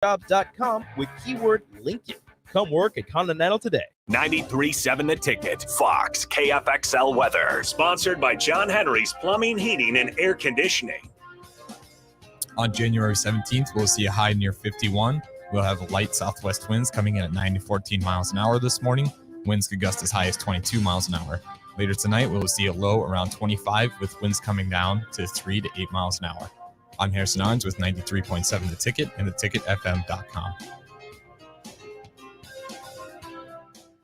jobs.com with keyword Lincoln. Come work at Continental today. 93.7 The Ticket, Fox, KFXL weather. Sponsored by John Henry's Plumbing, Heating, and Air Conditioning. On January 17th, we'll see a high near 51. We'll have light southwest winds coming in at 9 to 14 miles an hour this morning. Winds could gust as high as 22 miles an hour. Later tonight, we'll see a low around 25 with winds coming down to 3 to 8 miles an hour. I'm Harrison Arns with 93.7 The Ticket and theticketfm.com.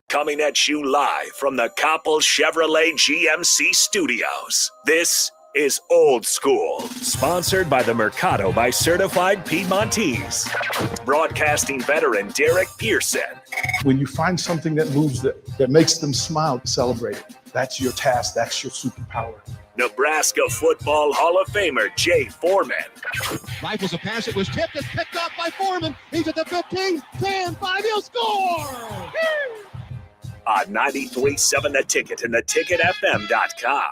Coming at you live from the Coppel Chevrolet GMC studios. This is Old School, sponsored by the Mercado by Certified Piedmontese. Broadcasting veteran Derek Pearson. When you find something that moves that makes them smile, celebrate it. That's your task. That's your superpower. Nebraska Football Hall of Famer Jay Foreman. Rifles a pass. It was tipped. It's picked up by Foreman. He's at the 15, 10, 5. He'll score! On 93.7 The Ticket and theticketfm.com.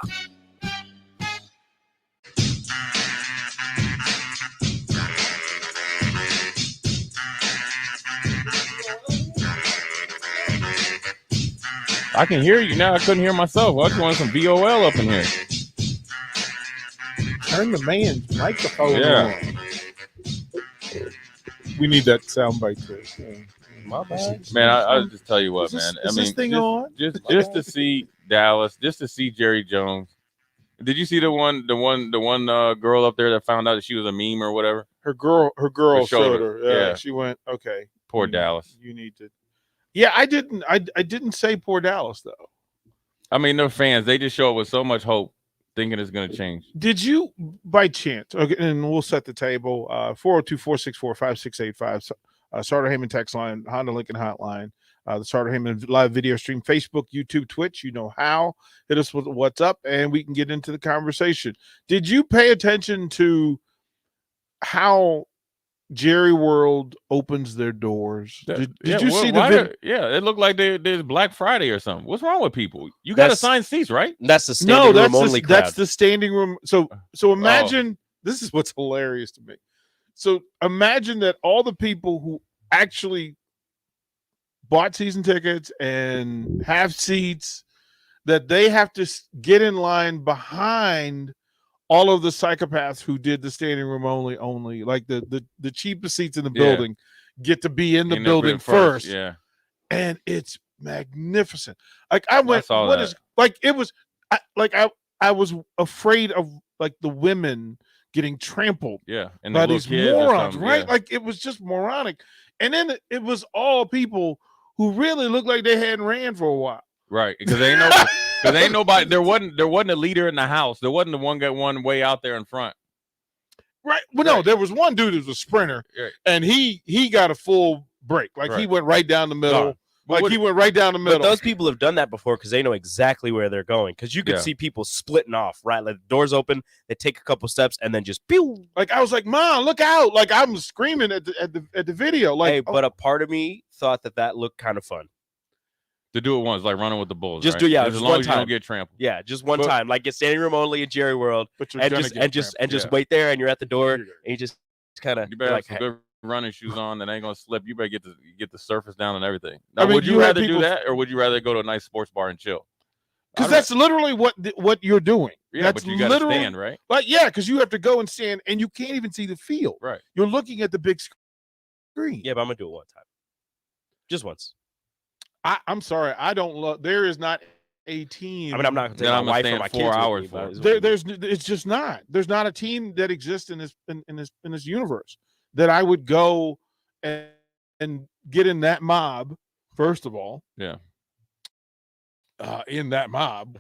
I can hear you now. I couldn't hear myself. I just wanted some VOL up in here. Turn the man's microphone on. We need that soundbite too. My bad. Man, I'll just tell you what, man. Is this thing on? Just to see Dallas, just to see Jerry Jones. Did you see the one girl up there that found out that she was a meme or whatever? Her girl showed her. Yeah. She went, okay. Poor Dallas. You need to. Yeah, I didn't say poor Dallas though. I mean, the fans, they just show up with so much hope, thinking it's going to change. Did you, by chance, okay, and we'll set the table, 402-464-5685, Sartor Heyman text line, Honda Lincoln hotline, the Sartor Heyman live video stream, Facebook, YouTube, Twitch, you know how. Hit us with what's up, and we can get into the conversation. Did you pay attention to how Jerry World opens their doors? Did you see the video? Yeah, it looked like there's Black Friday or something. What's wrong with people? You got assigned seats, right? That's the standing room only crowd. That's the standing room. So imagine, this is what's hilarious to me. So imagine that all the people who actually bought season tickets and have seats, that they have to get in line behind all of the psychopaths who did the standing room only, like the cheapest seats in the building get to be in the building first. Yeah. And it's magnificent. Like I went, I was afraid of like the women getting trampled and by these morons, right? Yeah. Like it was just moronic. And then it was all people who really looked like they hadn't ran for a while. Right. Because ain't nobody, there wasn't a leader in the house. There wasn't the one got one way out there in front. Right. Well, no, there was one dude who was a sprinter, and he got a full break. Like he went right down the middle. He went right down the middle. But those people have done that before because they know exactly where they're going. Because you could see people splitting off, right? Like the doors open, they take a couple steps, and then just pew. Like I was like, "Mom, look out!" Like I'm screaming at the video. Like, hey, but a part of me thought that looked kind of fun. To do it once, like running with the Bulls. Just right? do, as long as you don't get trampled. Yeah, just one time. Like get standing room only in Jerry World, and just wait there, and you're at the door, and you just kind of. You better like, have some good running shoes on that ain't gonna slip. You better get the surface down and everything. Now, I mean, would you rather do that, or would you rather go to a nice sports bar and chill? Because that's literally what you're doing. Yeah, that's but you got to stand, right? Like because you have to go and stand, and you can't even see the field. Right. You're looking at the big screen. Yeah, but I'm gonna do it one time, just once. I'm sorry. I don't love. There is not a team. I mean, I'm not going to take my wife or my 4 hours for it. It's just not. There's not a team that exists in this universe that I would go and get in that mob. First of all, in that mob.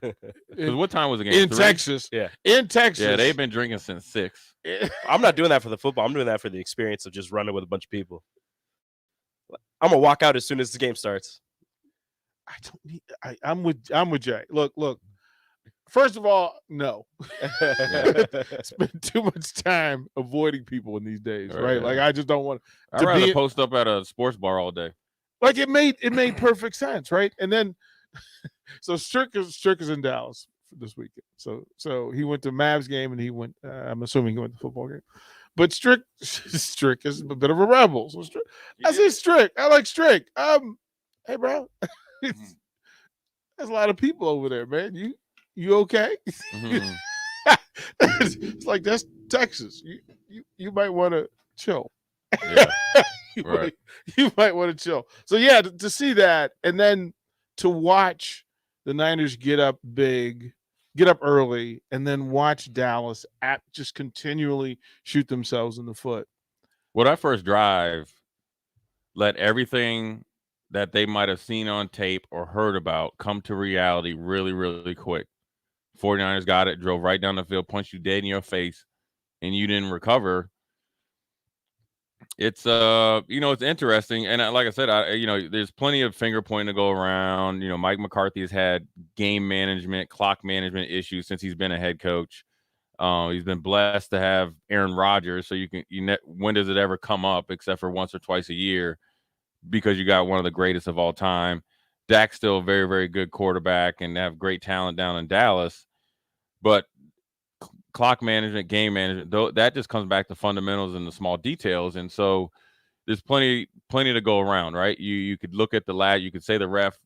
What time was the game? In 3? Texas. Yeah, in Texas. Yeah, they've been drinking since 6. I'm not doing that for the football. I'm doing that for the experience of just running with a bunch of people. I'm gonna walk out as soon as the game starts. I don't need. I'm with Jay. Look. First of all, no. Spend too much time avoiding people in these days, right? Like I just don't want. I'd rather post up at a sports bar all day. Like it made perfect sense, right? And then, so Strick is in Dallas this weekend. So he went to Mavs game and he went. I'm assuming he went to the football game, But Strick is a bit of a rebel. So I say Strick. I like Strick. Hey, bro, there's a lot of people over there, man. You okay? Mhm. It's like that's Texas. You might want to chill. Yeah. you might want to chill. So yeah, to see that, and then to watch the Niners get up early, and then watch Dallas just continually shoot themselves in the foot. Well, that first drive let everything that they might have seen on tape or heard about come to reality really, really quick. 49ers got it, drove right down the field, punched you dead in your face, and you didn't recover. It's it's interesting, and like I said, there's plenty of finger pointing to go around. Mike McCarthy has had game management, clock management issues since he's been a head coach. He's been blessed to have Aaron Rodgers, so when does it ever come up except for once or twice a year, because you got one of the greatest of all time. Dak's still a very, very good quarterback and have great talent down in Dallas, but clock management, game management, that just comes back to fundamentals and the small details. And so there's plenty to go around, right? You could look at the lad, you could say the ref,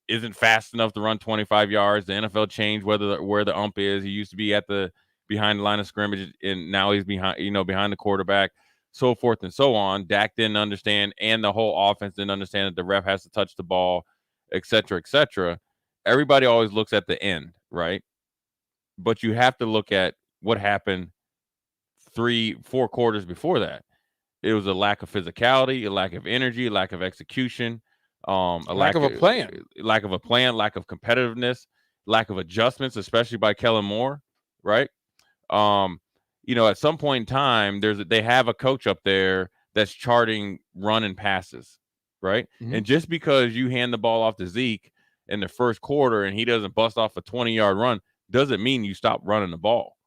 isn't fast enough to run 25 yards. The NFL changed where the ump is. He used to be behind the line of scrimmage, and now he's behind the quarterback, so forth and so on. Dak didn't understand, and the whole offense didn't understand that the ref has to touch the ball, et cetera, et cetera. Everybody always looks at the end, right? But you have to look at what happened 3-4 quarters before that. It was a lack of physicality, a lack of energy, a lack of execution, a lack of a plan, lack of competitiveness, lack of adjustments, especially by Kellen Moore, right? At some point in time, they have a coach up there that's charting run and passes, right? Mm-hmm. And just because you hand the ball off to Zeke in the first quarter and he doesn't bust off a 20-yard run doesn't mean you stop running the ball.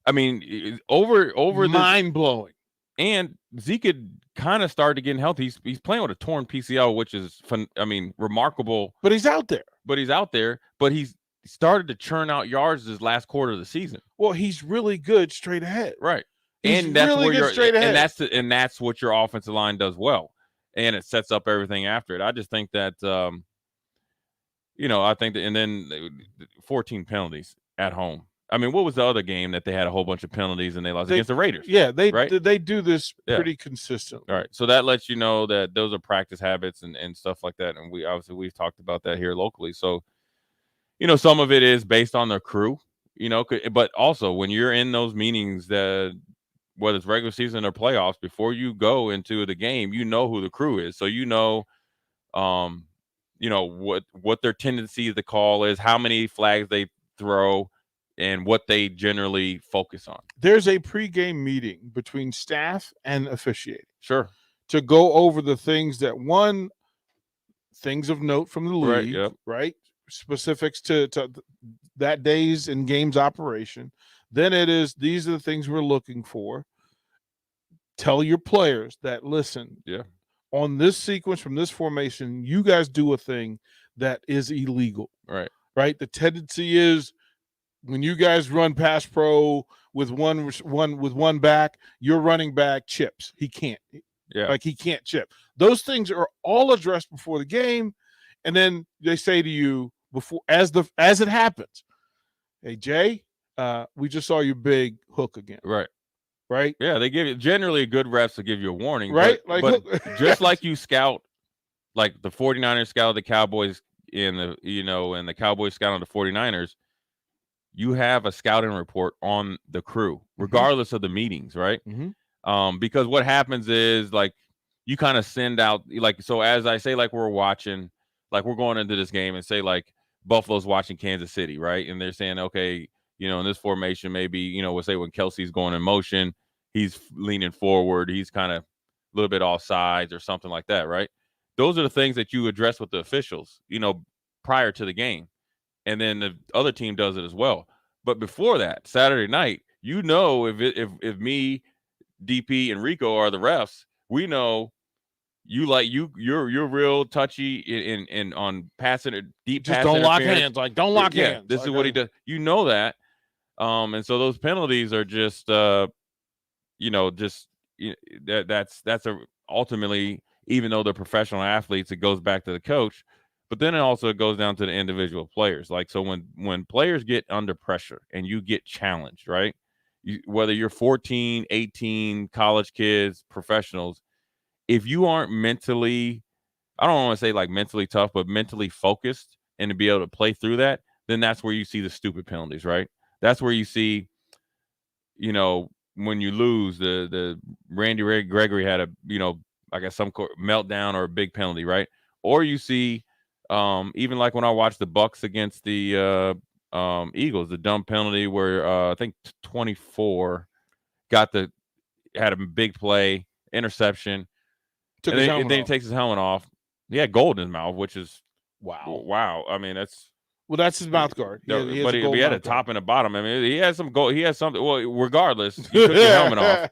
I mean, over mind-blowing. And Zeke had kind of started getting healthy. He's playing with a torn PCL, which is remarkable. But he's out there. But he's started to churn out yards this last quarter of the season. Well, he's really good straight ahead. Right. And that's really good straight ahead. And that's what your offensive line does well. And it sets up everything after it. I just think that and then 14 penalties at home. I mean, what was the other game that they had a whole bunch of penalties and they lost against the Raiders? Yeah, they do this pretty consistently. All right. So that lets you know that those are practice habits and stuff like that. And we've talked about that here locally. So, some of it is based on the crew, but also when you're in those meetings, that whether it's regular season or playoffs, before you go into the game, who the crew is. So what their tendency to call is, how many flags they throw, and what they generally focus on. There's a pregame meeting between staff and officiating. Sure. To go over the things things of note from the league, right? Specifics to that day's and game's operation. Then these are the things we're looking for. Tell your players that, listen, on this sequence from this formation, you guys do a thing that is illegal. Right. Right. The tendency is, when you guys run pass pro with one back, your running back chips. He can't. Yeah. He can't chip. Those things are all addressed before the game, and then they say to you before as it happens, "Hey Jay, we just saw your big hook again." Right. Right. Yeah, they give you generally good refs to give you a warning. Right. But just like you scout, like the 49ers scouted the Cowboys and the Cowboys scouted the 49ers. You have a scouting report on the crew, regardless of the meetings, right? Mm-hmm. Because what happens is, you kind of send out, so as I say, we're watching, we're going into this game and say, Buffalo's watching Kansas City, right? And they're saying, okay, in this formation, maybe, we'll say when Kelsey's going in motion, he's leaning forward, he's kind of a little bit off sides or something like that, right? Those are the things that you address with the officials, prior to the game. And then the other team does it as well. But before that, Saturday night, if me, DP, and Rico are the refs, we know you're real touchy in on passing or deep. Just don't lock hands. Don't lock hands. This is what he does. You know that. And so those penalties are just that's ultimately, even though they're professional athletes, it goes back to the coach. But then it also goes down to the individual players. Like, so when players get under pressure and you get challenged, right? Whether you're 14, 18, college kids, professionals, if you aren't mentally, I don't want to say like mentally tough, but mentally focused and to be able to play through that, then that's where you see the stupid penalties, right? That's where you see, when you lose, the Randy Gregory had I guess some meltdown or a big penalty, right? Or you see, even like when I watched the Bucks against the Eagles, the dumb penalty where I think 24 had a big play, interception, and then he takes his helmet off. He had gold in his mouth, which is wow. I mean, that's his mouth guard. He had a top and a bottom. I mean, he had some gold. He had something. Well, regardless, he took the helmet off.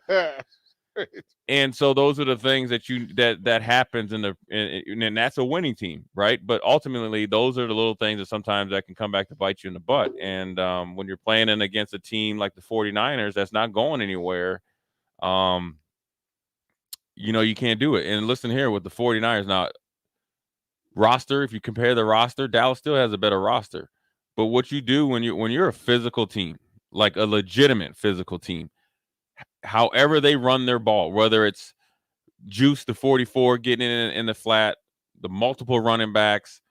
And so those are the things that happens and that's a winning team, right? But ultimately, those are the little things that sometimes that can come back to bite you in the butt. And when you're playing against a team like the 49ers that's not going anywhere, you can't do it. And listen here, with the 49ers now, roster, if you compare the roster, Dallas still has a better roster. But what you do when you're a physical team, like a legitimate physical team, however they run their ball, whether it's Juice the 44 getting in the flat, the multiple running backs,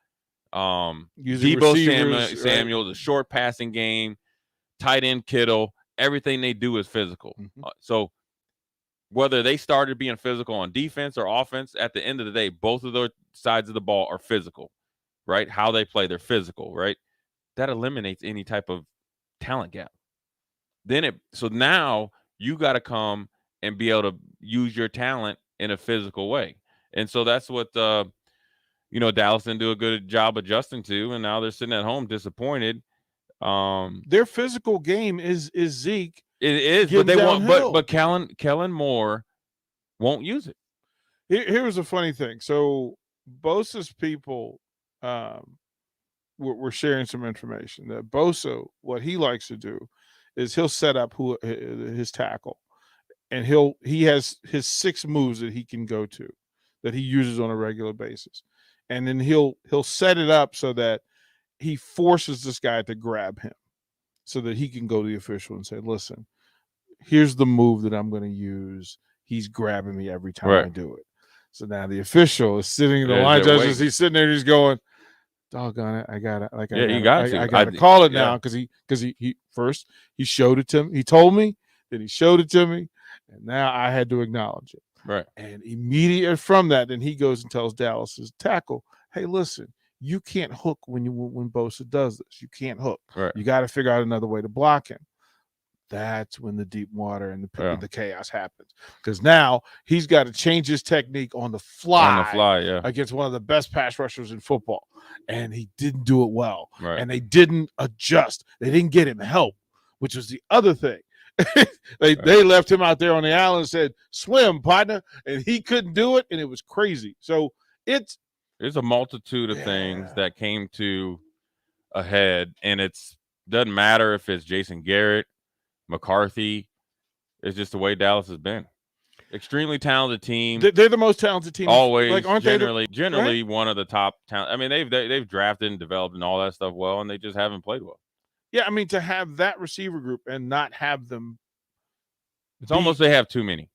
Deebo Samuel, the short passing game, tight end Kittle, everything they do is physical. Mm-hmm. So whether they started being physical on defense or offense, at the end of the day, both of those sides of the ball are physical, right? How they play, they're physical, right? That eliminates any type of talent gap. So now you got to come and be able to use your talent in a physical way. And so that's what, Dallas didn't do a good job adjusting to, and now they're sitting at home disappointed. Their physical game is Zeke. It is, but they won't. But Kellen Moore won't use it. Here's a funny thing. So Bosa's people were sharing some information that Bosa, what he likes to do is he'll set up his tackle, and he has his 6 moves that he can go to, that he uses on a regular basis, and then he'll set it up so that he forces this guy to grab him, so that he can go to the official and say, "Listen, here's the move that I'm going to use. He's grabbing me every time I do it." So now the official is sitting in the line judges. He's sitting there. He's going, "Doggone it! I got it. Like, I got to call it now because he first he showed it to me. He told me, then he showed it to me, and now I had to acknowledge it." Right. And immediately from that, then he goes and tells Dallas's tackle, "Hey, listen, you can't hook when Bosa does this. You can't hook. Right. You got to figure out another way to block him." That's when the deep water and the chaos happens, because now he's got to change his technique on the fly, against one of the best pass rushers in football, and he didn't do it well. Right. And they didn't adjust. They didn't get him help, which was the other thing. They left him out there on the island and said, "Swim, partner," and he couldn't do it, and it was crazy. So there's a multitude of things that came to a head, and doesn't matter if it's Jason Garrett, McCarthy. It's just the way Dallas has been. Extremely talented team. They're the most talented team. Always, like, aren't generally right? One of the top talent. I mean, they've drafted and developed and all that stuff well, and they just haven't played well. Yeah, I mean, to have that receiver group and not have them, it's almost they have too many.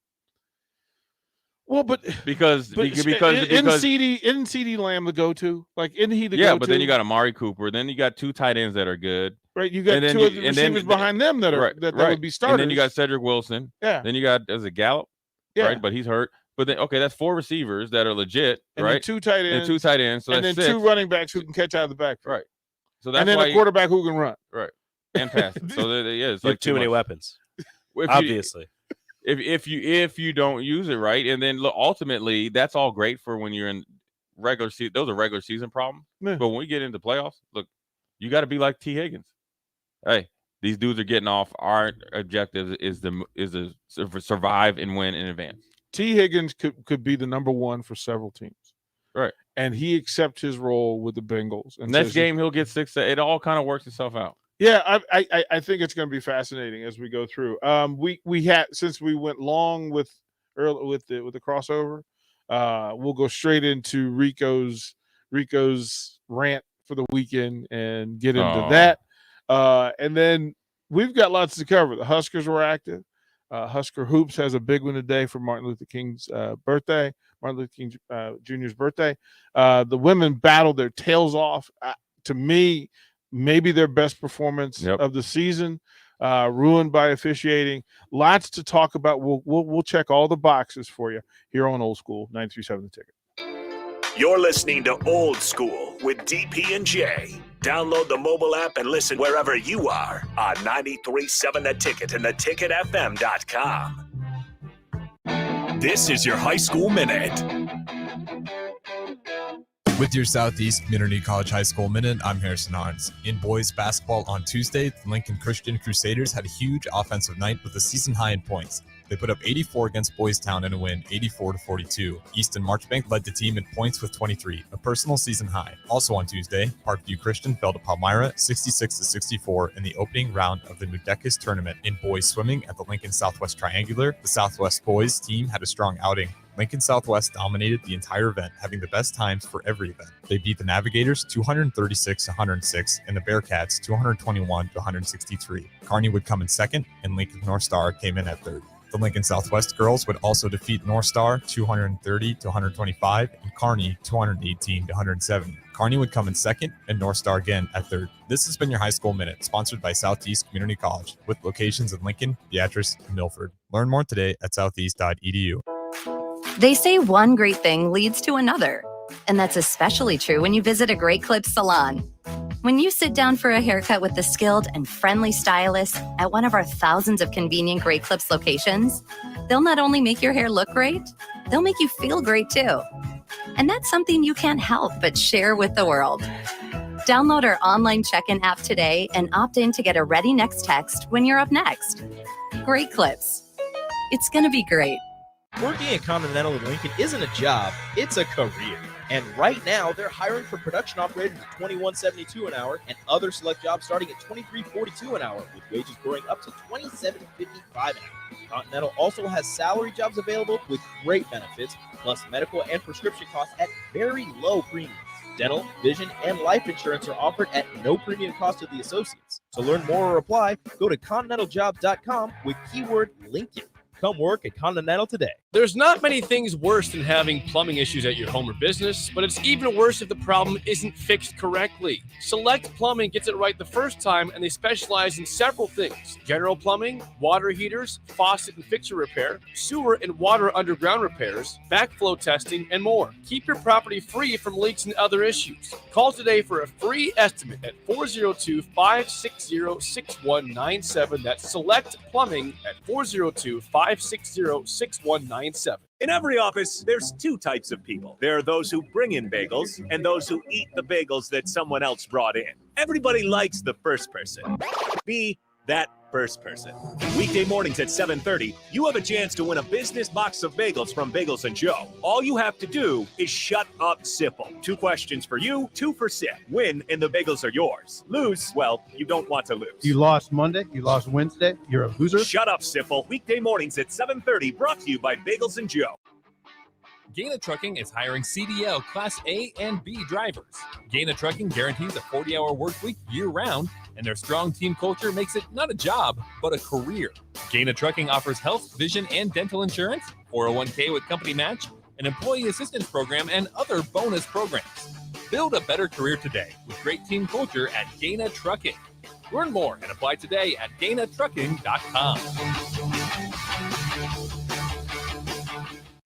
Well, but because isn't CeeDee Lamb the go-to? Like, isn't he the go-to? But then you got Amari Cooper. Then you got 2 tight ends that are good. Right, you got 2 of the receivers behind them that are that would be starters. And then you got Cedric Wilson. Yeah. Then you got Gallup. Yeah. Right, but he's hurt. But then that's 4 receivers that are legit. And right. Then 2 tight ends. And 2 tight ends. So and that's then 6. 2 running backs who can catch out of the backfield. Right. So that's and then a quarterback who can run. Right. And pass. So it's like too many weapons. Obviously. If you don't use it right, and then ultimately that's all great for when you're in regular season. Those are regular season problems. Yeah. But when we get into playoffs, look, you got to be like T. Higgins. Hey, these dudes are getting off. Our objective is to survive and win in advance. T. Higgins could be the number 1 for several teams. Right. And he accepts his role with the Bengals. And next game he'll get 6. It all kind of works itself out. Yeah, I think it's going to be fascinating as we go through. We had, since we went long with the crossover, we'll go straight into Rico's rant for the weekend and get into that. And then we've got lots to cover. The Huskers were active. Husker Hoops has a big one today for Martin Luther King's birthday, Martin Luther King Jr.'s birthday. The women battled their tails off. To me, maybe their best performance of the season, ruined by officiating. Lots to talk about. We'll check all the boxes for you here on Old School 93.7 The Ticket. You're listening to Old School with DP and J. Download the mobile app and listen wherever you are on 93.7 The Ticket and theticketfm.com. This is your High School Minute. With your Southeast Community College High School Minute, I'm Harrison Harns. In boys basketball on Tuesday, the Lincoln Christian Crusaders had a huge offensive night with a season high in points. They put up 84 against Boys Town in a win, 84-42. Easton Marchbank led the team in points with 23, a personal season high. Also on Tuesday, Parkview Christian fell to Palmyra 66-64 in the opening round of the Nudecus tournament. In boys swimming at the Lincoln Southwest Triangular, the Southwest boys team had a strong outing. Lincoln Southwest dominated the entire event, having the best times for every event. They beat the Navigators 236-106 and the Bearcats 221-163. Kearney would come in second, and Lincoln North Star came in at third. The Lincoln Southwest girls would also defeat North Star 230-125 and Kearney 218-170. Kearney would come in second and North Star again at third. This has been your High School Minute, sponsored by Southeast Community College, with locations in Lincoln, Beatrice, and Milford. Learn more today at southeast.edu. They say one great thing leads to another, and that's especially true when you visit a Great Clips salon. When you sit down for a haircut with the skilled and friendly stylist at one of our thousands of convenient Great Clips locations, they'll not only make your hair look great, they'll make you feel great too. And that's something you can't help but share with the world. Download our online check-in app today and opt in to get a ready next text when you're up next. Great Clips. It's gonna be great. Working at Continental in Lincoln isn't a job, it's a career. And right now, they're hiring for production operators at $21.72 an hour and other select jobs starting at $23.42 an hour, with wages growing up to $27.55 an hour. Continental also has salary jobs available with great benefits, plus medical and prescription costs at very low premiums. Dental, vision, and life insurance are offered at no premium cost to the associates. To learn more or apply, go to continentaljobs.com with keyword Lincoln. Come work at Continental today. There's not many things worse than having plumbing issues at your home or business, but it's even worse if the problem isn't fixed correctly. Select Plumbing gets it right the first time, and they specialize in several things: general plumbing, water heaters, faucet and fixture repair, sewer and water underground repairs, backflow testing, and more. Keep your property free from leaks and other issues. Call today for a free estimate at 402-560-6197. That's Select Plumbing at 402-560-6197. In every office, there's two types of people. There are those who bring in bagels and those who eat the bagels that someone else brought in. Everybody likes the first person. Be that first person. Weekday mornings at 7:30, you have a chance to win a business box of bagels from Bagels & Joe. All you have to do is shut up, Sipple. 2 questions for you, 2 for Sip. Win, and the bagels are yours. Lose, well, you don't want to lose. You lost Monday, you lost Wednesday, you're a loser. Shut up, Sipple. Weekday mornings at 7:30, brought to you by Bagels & Joe. Gaina Trucking is hiring CDL Class A and B drivers. Gaina Trucking guarantees a 40-hour work week year-round, and their strong team culture makes it not a job, but a career. Gaina Trucking offers health, vision, and dental insurance, 401k with company match, an employee assistance program, and other bonus programs. Build a better career today with great team culture at Gaina Trucking. Learn more and apply today at GainaTrucking.com.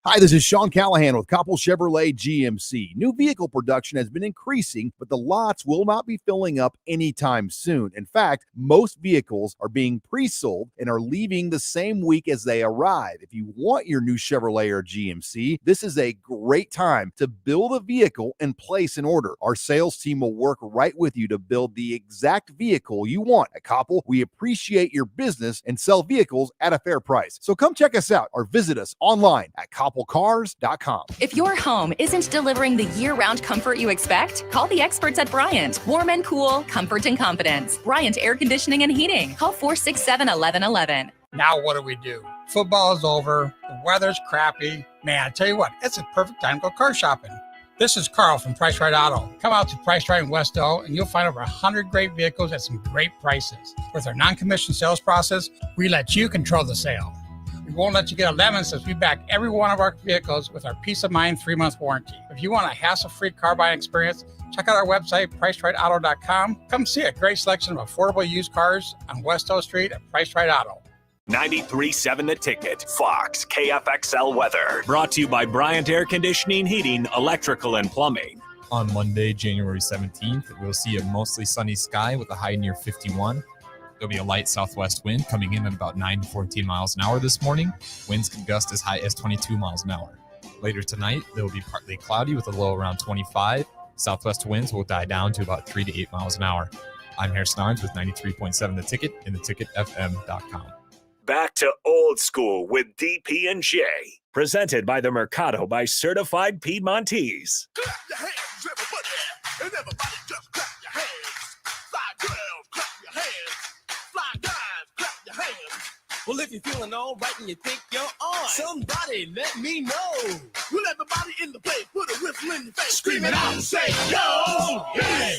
Hi, this is Sean Callahan with Coppell Chevrolet GMC. New vehicle production has been increasing, but the lots will not be filling up anytime soon. In fact, most vehicles are being pre-sold and are leaving the same week as they arrive. If you want your new Chevrolet or GMC, this is a great time to build a vehicle and place an order. Our sales team will work right with you to build the exact vehicle you want. At Coppell, we appreciate your business and sell vehicles at a fair price. So come check us out or visit us online at Coppell CoppelCars.com. If your home isn't delivering the year-round comfort you expect, call the experts at Bryant. Warm and cool, comfort and confidence. Bryant Air Conditioning and Heating. Call 467-1111. Now what do? Football is over. The weather's crappy. Man, I tell you what, it's a perfect time to go car shopping. This is Carl from Price Right Auto. Come out to Price Right in West O, and you'll find over 100 great vehicles at some great prices. With our non-commissioned sales process, we let you control the sale. We won't let you get a lemon since we back every one of our vehicles with our peace of mind 3-month warranty. If you want a hassle-free car buying experience, check out our website, PriceRightAuto.com. Come see a great selection of affordable used cars on West O Street at Price Right Auto. 93.7 The Ticket, Fox, KFXL weather. Brought to you by Bryant Air Conditioning, Heating, Electrical, and Plumbing. On Monday, January 17th, we'll see a mostly sunny sky with a high near 51. There'll be a light southwest wind coming in at about 9 to 14 miles an hour this morning. Winds can gust as high as 22 miles an hour. Later tonight, there will be partly cloudy with a low around 25. Southwest winds will die down to about 3 to 8 miles an hour. I'm Harris Starnes with 93.7 The Ticket and theticketfm.com. Back to old school with DP and J. Presented by the Mercado by Certified Piedmontese. Clap your hands, everybody. And everybody just clap your hands. Fly girls, clap your hands. Fly guys, clap your hands. Well, if you're feeling all right and you think you're on, somebody let me know. Will everybody in the place put a whistle in your face, scream it out and say, yo, yeah.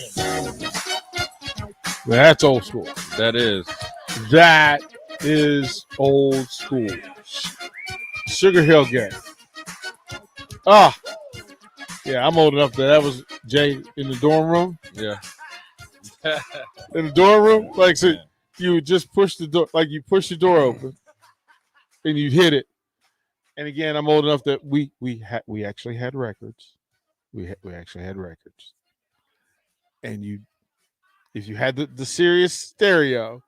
That's old school. That is. That is old school. Sugar Hill Gang. Ah, yeah, I'm old enough that was Jay in the dorm room. Yeah. In the dorm room, like so, you would just push the door, like you push the door open, and you hit it. And again, I'm old enough that we actually had records. We actually had records. And if you had the Sirius stereo,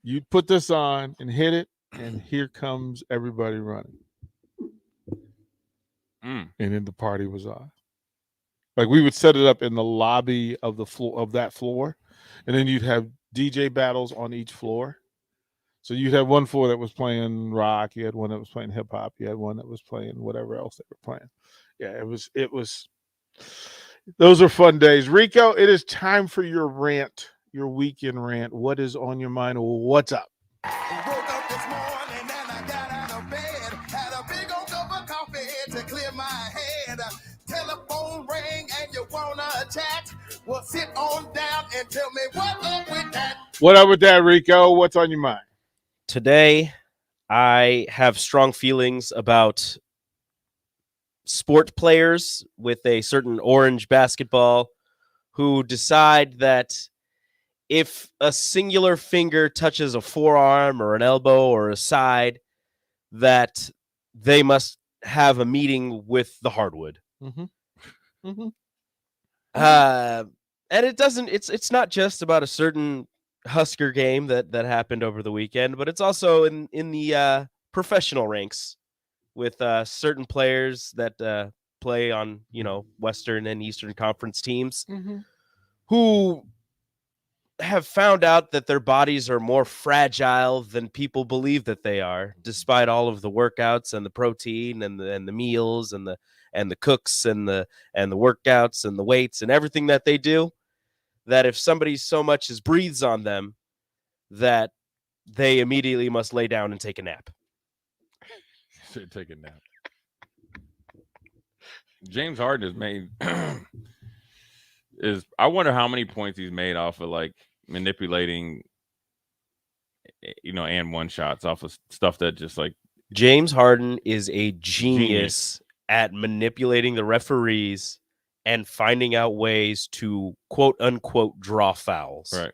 you'd put this on and hit it, and here comes everybody running. And then the party was on. Like we would set it up in the lobby of the floor of that floor, and then you'd have DJ battles on each floor. So you'd have one floor that was playing rock, you had one that was playing hip hop, you had one that was playing whatever else they were playing. Yeah, it was. Those are fun days. Rico, it is time for your rant, your weekend rant. What is on your mind? What's up? Woke up this morning and I got out of bed. Had a big old cup of coffee to clear my head. Telephone rang and you wanna chat? Well, sit on down and tell me what up with that. What up with that, Rico? What's on your mind? Today, I have strong feelings about sport players with a certain orange basketball who decide that if a singular finger touches a forearm or an elbow or a side, that they must have a meeting with the hardwood. Mm-hmm. Mm-hmm. And it's not just about a certain Husker game that happened over the weekend, but it's also in the professional ranks with certain players that play on, Western and Eastern Conference teams who have found out that their bodies are more fragile than people believe that they are, despite all of the workouts and the protein and the meals and the cooks and the workouts and the weights and everything that they do. That if somebody so much as breathes on them, that they immediately must lay down and take a nap. Should take a nap. James Harden has made I wonder how many points he's made off of like manipulating, and one shots off of stuff that just like James Harden is a genius at manipulating the referees and finding out ways to quote unquote draw fouls. Right.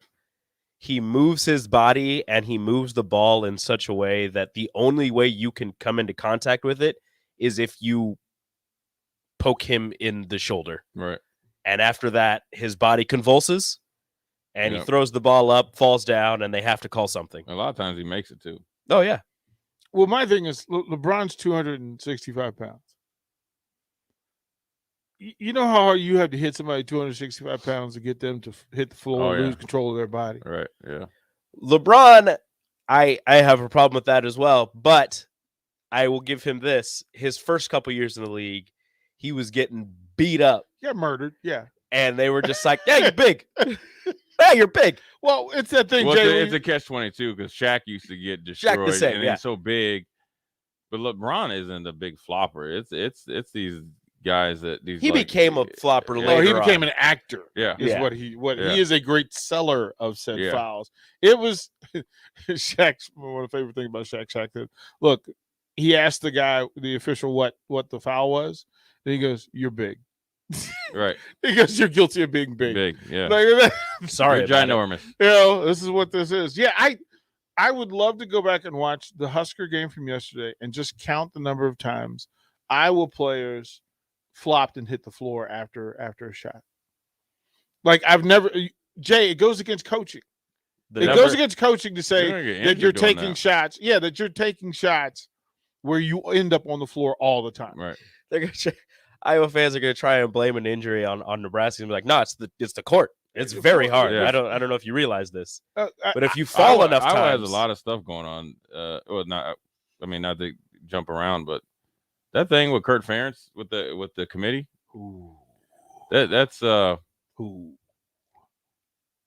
He moves his body and he moves the ball in such a way that the only way you can come into contact with it is if you poke him in the shoulder. Right. And after that, his body convulses and he throws the ball up, falls down, and they have to call something. A lot of times he makes it too. Oh, yeah. Well, my thing is LeBron's 265 pounds. You know how hard you have to hit somebody 265 pounds to get them to hit the floor and lose control of their body. Right, yeah. LeBron, I have a problem with that as well, but I will give him this. His first couple years in the league, he was getting beat up. Yeah, murdered. Yeah. And they were just like, yeah, you're big. Yeah, you're big. Well, it's that thing, Well, Jay. it's a catch-22 because Shaq used to get destroyed, the same, and yeah. he's so big. But LeBron isn't a big flopper. It's these guys that these. He like, became a flopper yeah. later. He became on. an actor. Yeah. Is Yeah. what he Yeah. he is a great seller of said Yeah. fouls. It was Shaq's one of the favorite things about Shaq. Shaq did. Look, he asked the guy, the official, what the foul was, and he goes, "You're big." Right. He goes, "You're guilty of being big." Big. Yeah. Like, Sorry, You're about it. ginormous. you know, this is what this is. Yeah, I would love to go back and watch the Husker game from yesterday and just count the number of times Iowa players flopped and hit the floor after a shot. Like I've never, Jay, it goes against coaching. It goes against coaching to say You're gonna get that you're injured doing taking that. shots. Yeah, that you're taking shots where you end up on the floor all the time. Right. They're gonna Iowa fans are going to try and blame an injury on Nebraska and be like, no, it's the court. It's very hard. Yeah. I don't know if you realize this, I- but if you fall Iowa, enough Iowa times, has a lot of stuff going on. Well, not. I mean, not to jump around, but that thing with Kurt Ferentz with the committee. That's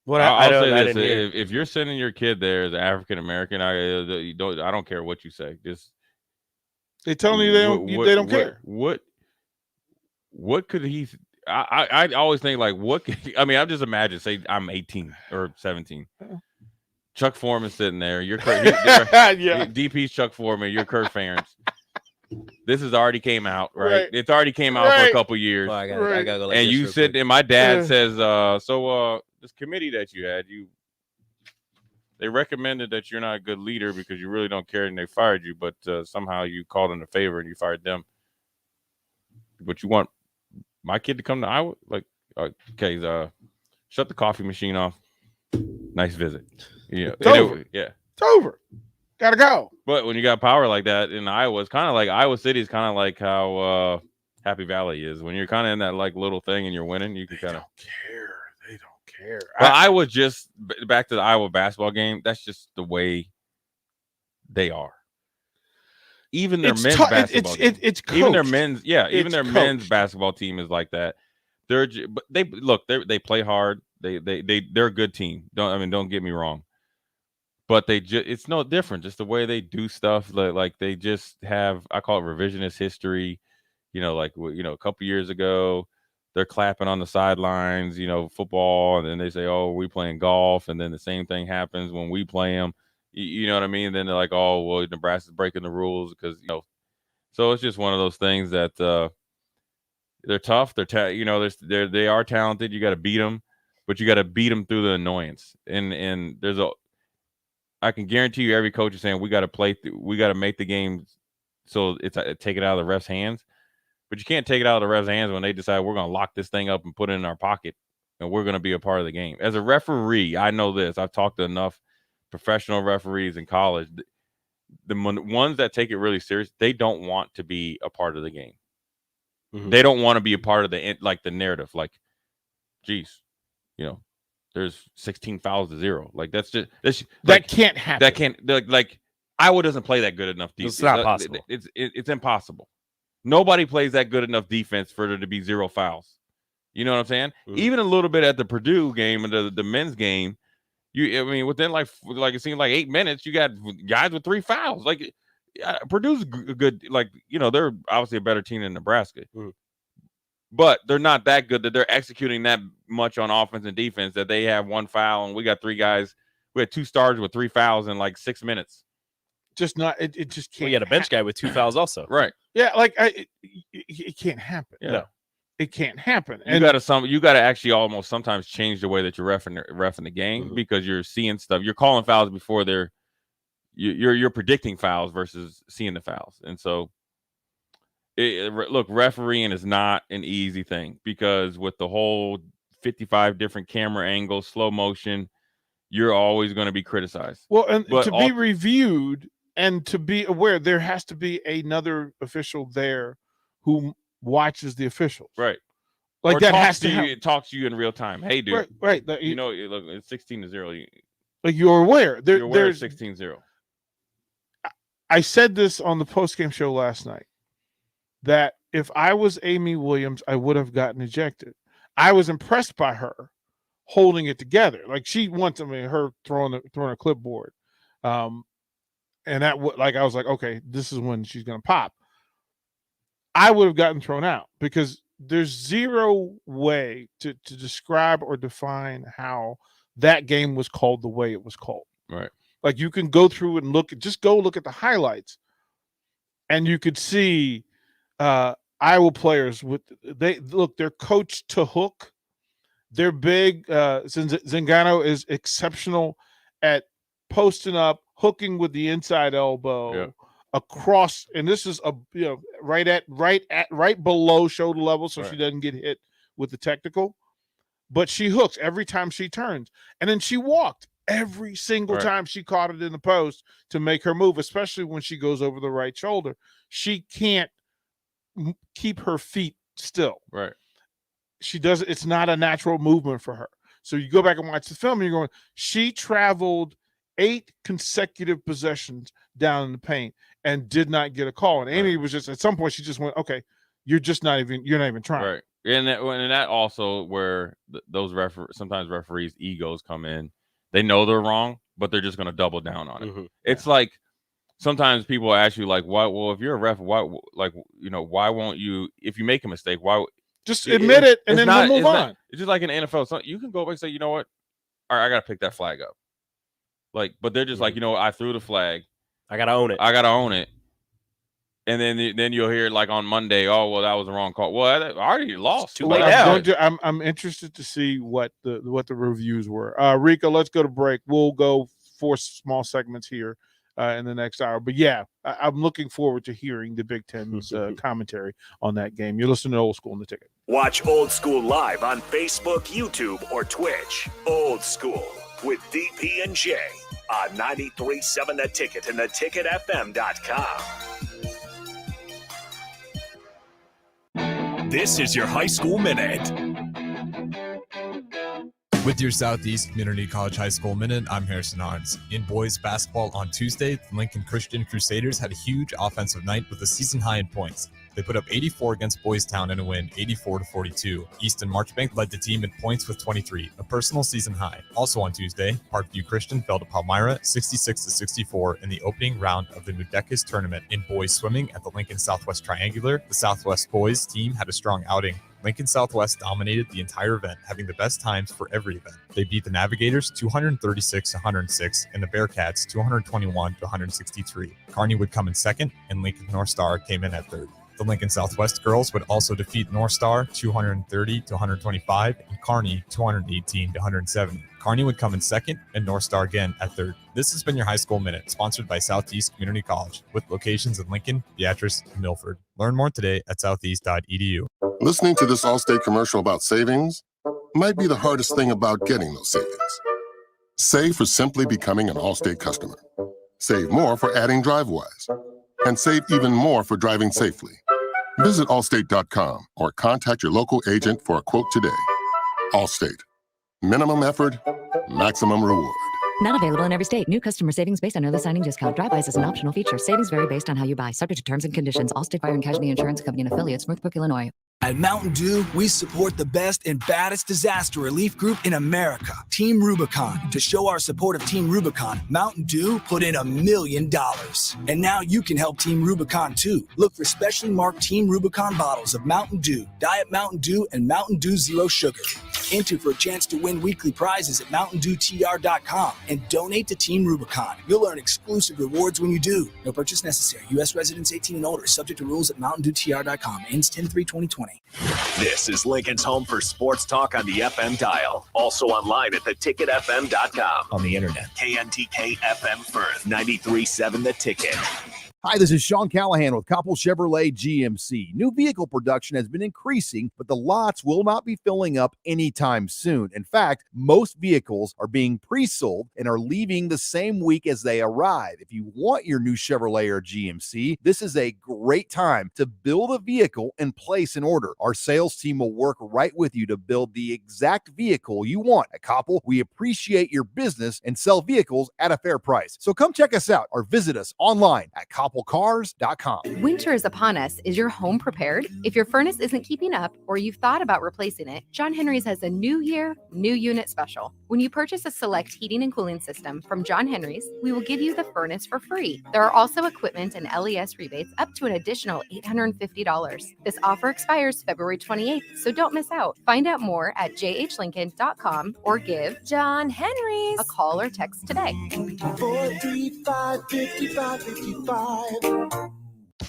What I'll don't- say I this: didn't hear. if you're sending your kid there as African American, I don't care what you say. Just They telling you they don't care. What could he? I always think like what? I mean, I'm just imagine. Say I'm 18 or 17. Chuck Foreman sitting there. You're Yeah. DP's Chuck Foreman. You're Kurt Ferentz. This has already came out, right? Right. It's already came out for Right. a couple years. Well, I gotta go like And this you real sit quick. and my dad Yeah. says, so this committee that you had, they recommended that you're not a good leader because you really don't care and they fired you, but somehow you called in a favor and you fired them. But you want my kid to come to Iowa? Like, okay, shut the coffee machine off. Nice visit. Yeah. It's over. Yeah. It's over. Gotta go. But when you got power like that in Iowa, it's kind of like Iowa City is kind of like how Happy Valley is. When you're kind of in that like little thing and you're winning, you can kind of Care. They don't care. But Iowa just back to the Iowa basketball game. That's just the way they are. Even their It's men's tou- it- basketball, it's- team. it's even their coached. men's, even It's their men's coached. basketball team is like that. But they play hard. They're a good team. Don't get me wrong. But it's no different. Just the way they do stuff. Like they just have, I call it revisionist history. Like a couple years ago, they're clapping on the sidelines, football, and then they say, "Oh, we playing golf," and then the same thing happens when we play them. You know what I mean? And then they're like, "Oh, well, Nebraska's breaking the rules because So it's just one of those things that they're tough. They are talented. You got to beat them, but you got to beat them through the annoyance. And I can guarantee you, every coach is saying we got to make the game so it's take it out of the ref's hands. But you can't take it out of the ref's hands when they decide we're going to lock this thing up and put it in our pocket and we're going to be a part of the game. As a referee, I know this. I've talked to enough professional referees in college. The ones that take it really serious, they don't want to be a part of the game. Mhm. They don't want to be a part of the narrative. Like, geez, there's 16 fouls to 0. Like that can't happen. That can't like Iowa doesn't play that good enough defense. It's not possible. It's impossible. Nobody plays that good enough defense for there to be 0 fouls. You know what I'm saying? Mhm. Even a little bit at the Purdue game and the men's game, within like it seemed like 8 minutes, you got guys with 3 fouls. Like Purdue's good. Like they're obviously a better team than Nebraska, but they're not that good that they're executing that much on offense and defense that they have 1 foul and we got 3 guys. We had 2 stars with 3 fouls in like 6 minutes. Just not. It just can't. We had a bench guy with 2 fouls also. Right. Yeah, like it can't happen. Yeah. No, it can't happen. You got to actually almost sometimes change the way that you're reffing the game because you're seeing stuff. You're calling fouls before you're predicting fouls versus seeing the fouls. And so, look, refereeing is not an easy thing because with the whole 55 different camera angles, slow motion, you're always going to be criticized. Well, and But to be reviewed and to be aware, there has to be another official there who watches the officials. Right. Like Or that talks has to you, happen. it talks to you in real time. Hey, dude. Right. Look, it's 16-0. Like you're aware. You're aware There's it's 16-0. I said this on the post-game show last night, that if I was Amy Williams, I would have gotten ejected. I was impressed by her holding it together. Like she wants, her throwing a clipboard. And that I was like, okay, this is when she's going to pop. I would have gotten thrown out because there's zero way to describe or define how that game was called the way it was called. Right. Like you can go through and look at the highlights, and you could see Iowa players they're coached to hook. They're big. Zingano is exceptional at posting up, hooking with the inside elbow across, and this is right below shoulder level, so she doesn't get hit with the technical. But she hooks every time she turns, and then she walked every single time she caught it in the post to make her move, especially when she goes over the right shoulder. She can't keep her feet still. Right. She does. It's not a natural movement for her. So you go back and watch the film, and you're going, she traveled 8 consecutive possessions down in the paint and did not get a call. And Amy was just, at some point, she just went, okay, you're not even trying. Right. And that also where those sometimes referees' egos come in. They know they're wrong, but they're just going to double down on it. It's like sometimes people ask you, like, why? Well, if you're a ref, why? Like, why won't you? If you make a mistake, why? Just admit it, and then we'll move on. It's just like in the NFL. So you can go back and say, you know what? All right, I got to pick that flag up. Like, but they're just like, I threw the flag. I got to own it. And then you'll hear like on Monday, oh well, that was the wrong call. Well, I already lost. Too late now. I'm interested to see what the reviews were. Rika, let's go to break. We'll go 4 small segments here in the next hour. But yeah, I'm looking forward to hearing the Big Ten's commentary on that game. You're listening to Old School in the Ticket. Watch Old School live on Facebook, YouTube, or Twitch. Old School with DP and J on 93.7 The Ticket and theticketfm.com. This is your High School Minute. With your Southeast Community College High School Minute, I'm Harrison Arns. In boys basketball on Tuesday, the Lincoln Christian Crusaders had a huge offensive night with a season high in points. They put up 84 against Boys Town in a win, 84-42. Easton Marchbank led the team in points with 23, a personal season high. Also on Tuesday, Parkview Christian fell to Palmyra 66-64 in the opening round of the Nudecus tournament. In boys swimming at the Lincoln Southwest Triangular, the Southwest boys team had a strong outing. Lincoln Southwest dominated the entire event, having the best times for every event. They beat the Navigators 236-106 and the Bearcats 221-163. Kearney would come in second, and Lincoln North Star came in at third. The Lincoln Southwest girls would also defeat North Star 230-125 and Kearney 218-170. Kearney would come in second and North Star again at third. This has been your High School Minute, sponsored by Southeast Community College, with locations in Lincoln, Beatrice, and Milford. Learn more today at southeast.edu. Listening to this Allstate commercial about savings might be the hardest thing about getting those savings. Save for simply becoming an Allstate customer. Save more for adding DriveWise. And save even more for driving safely. Visit Allstate.com or contact your local agent for a quote today. Allstate. Minimum effort, maximum reward. Not available in every state. New customer savings based on early signing discount. Drive-bys is an optional feature. Savings vary based on how you buy. Subject to terms and conditions. Allstate Fire and Casualty Insurance Company and affiliates, Northbrook, Illinois. At Mountain Dew, we support the best and baddest disaster relief group in America, Team Rubicon. To show our support of Team Rubicon, Mountain Dew put in $1 million. And now you can help Team Rubicon too. Look for specially marked Team Rubicon bottles of Mountain Dew, Diet Mountain Dew, and Mountain Dew Zero Sugar. Enter for a chance to win weekly prizes at MountainDewTR.com and donate to Team Rubicon. You'll earn exclusive rewards when you do. No purchase necessary. U.S. residents 18 and older. Subject to rules at MountainDewTR.com. Ends 10/3/2020. This is Lincoln's home for sports talk on the FM dial. Also online at theticketfm.com. On the internet. KNTK FM Firth, 93.7 The Ticket. Hi, this is Sean Callahan with Coppell Chevrolet GMC. New vehicle production has been increasing, but the lots will not be filling up anytime soon. In fact, most vehicles are being pre-sold and are leaving the same week as they arrive. If you want your new Chevrolet or GMC, this is a great time to build a vehicle and place an order. Our sales team will work right with you to build the exact vehicle you want. At Coppell, we appreciate your business and sell vehicles at a fair price. So come check us out or visit us online at Coppell copplecars.com. Winter is upon us. Is your home prepared? If your furnace isn't keeping up or you've thought about replacing it, John Henry's has a new year, new unit special. When you purchase a select heating and cooling system from John Henry's, we will give you the furnace for free. There are also equipment and LES rebates up to an additional $850. This offer expires February 28th, so don't miss out. Find out more at jhlincoln.com or give John Henry's a call or text today. 435-5555.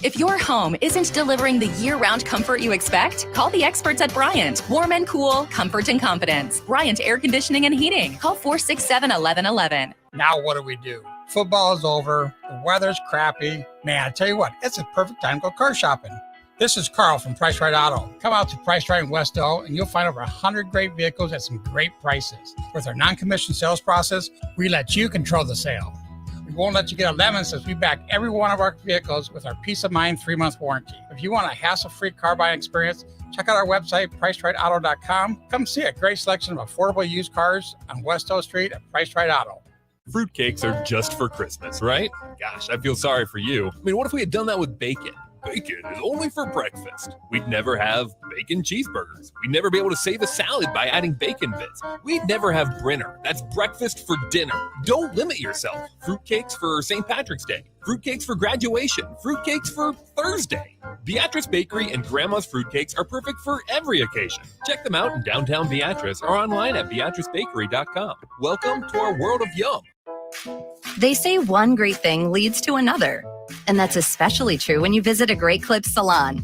If your home isn't delivering the year-round comfort you expect, call the experts at Bryant. Warm and cool, comfort and confidence. Bryant Air Conditioning and Heating. Call 467-1111. Now what do? Football is over. The weather's crappy. Man, I tell you what, it's a perfect time to go car shopping. This is Carl from Price Right Auto. Come out to Price Right in West Elk and you'll find over 100 great vehicles at some great prices. With our non-commissioned sales process, we let you control the sale. We won't let you get a lemon since we back every one of our vehicles with our peace of mind 3-month warranty. If you want a hassle-free car buying experience, check out our website, pricerightauto.com. Come see a great selection of affordable used cars on West Elk Street at Price Right Auto. Fruitcakes are just for Christmas, right? Gosh, I feel sorry for you. I mean, what if we had done that with bacon? Bacon is only for breakfast. We'd never have bacon cheeseburgers. We'd never be able to save a salad by adding bacon bits. We'd never have Brinner. That's breakfast for dinner. Don't limit yourself. Fruitcakes for St. Patrick's Day. Fruitcakes for graduation. Fruitcakes for Thursday. Beatrice Bakery and Grandma's Fruitcakes are perfect for every occasion. Check them out in downtown Beatrice or online at beatricebakery.com. Welcome to our world of yum. They say one great thing leads to another. And that's especially true when you visit a Great Clips salon.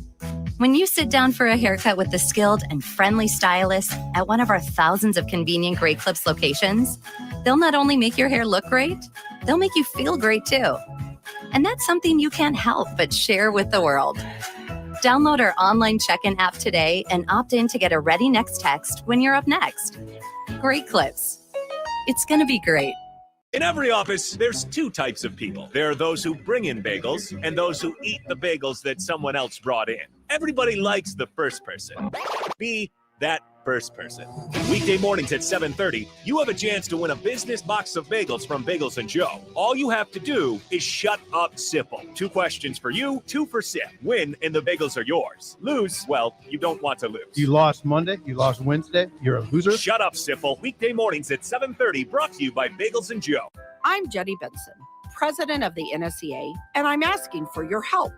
When you sit down for a haircut with the skilled and friendly stylist at one of our thousands of convenient Great Clips locations, they'll not only make your hair look great, they'll make you feel great too. And that's something you can't help but share with the world. Download our online check-in app today and opt in to get a ready next text when you're up next. Great Clips. It's going to be great. In every office, there's two types of people. There are those who bring in bagels and those who eat the bagels that someone else brought in. Everybody likes the first person. Be that first person. Weekday mornings at 7:30, you have a chance to win a business box of bagels from Bagels & Joe. All you have to do is shut up, Sipple. 2 questions for you, 2 for Sip. Win and the bagels are yours. Lose, well, you don't want to lose. You lost Monday, you lost Wednesday, you're a loser. Shut up, Sipple. Weekday mornings at 7:30, brought to you by Bagels & Joe. I'm Jenny Benson, president of the NSEA, and I'm asking for your help.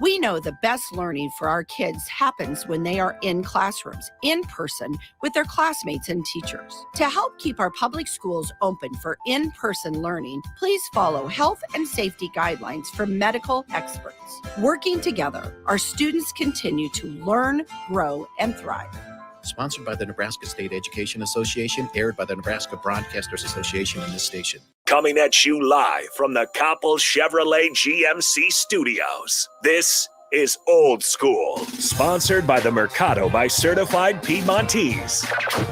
We know the best learning for our kids happens when they are in classrooms, in person, with their classmates and teachers. To help keep our public schools open for in-person learning, please follow health and safety guidelines from medical experts. Working together, our students continue to learn, grow, and thrive. Sponsored by the Nebraska State Education Association, aired by the Nebraska Broadcasters Association in this station. Coming at you live from the Coppel Chevrolet GMC studios. This is Old School, sponsored by the Mercado by Certified Piedmontese.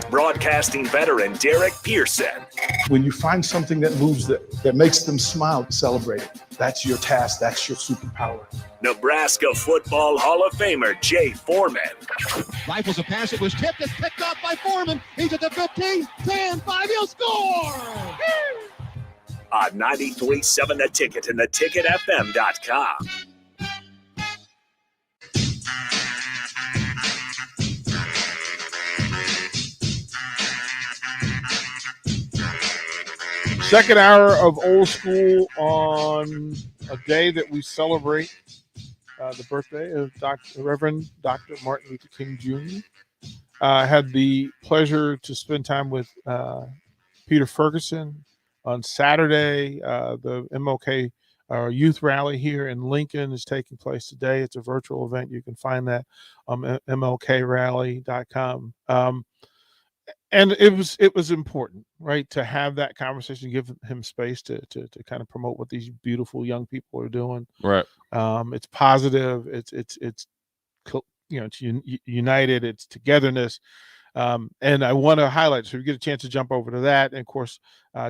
Broadcasting veteran Derek Pearson. When you find something that moves that makes them smile, celebrate it. That's your task. That's your superpower. Nebraska Football Hall of Famer Jay Foreman. Rifles a pass. It was tipped. It's picked off by Foreman. He's at the 15, 10, 5. He'll score. On 93.7 The Ticket and theticketfm.com. Second hour of Old School on a day that we celebrate the birthday of Reverend Dr. Martin Luther King Jr. I had the pleasure to spend time with Peter Ferguson on Saturday. The MLK youth rally here in Lincoln is taking place today. It's a virtual event. You can find that on mlkrally.com. And it was important, right, to have that conversation, give him space to kind of promote what these beautiful young people are doing. Right. It's positive. It's united. It's togetherness. And I want to highlight, so we get a chance to jump over to that. And of course,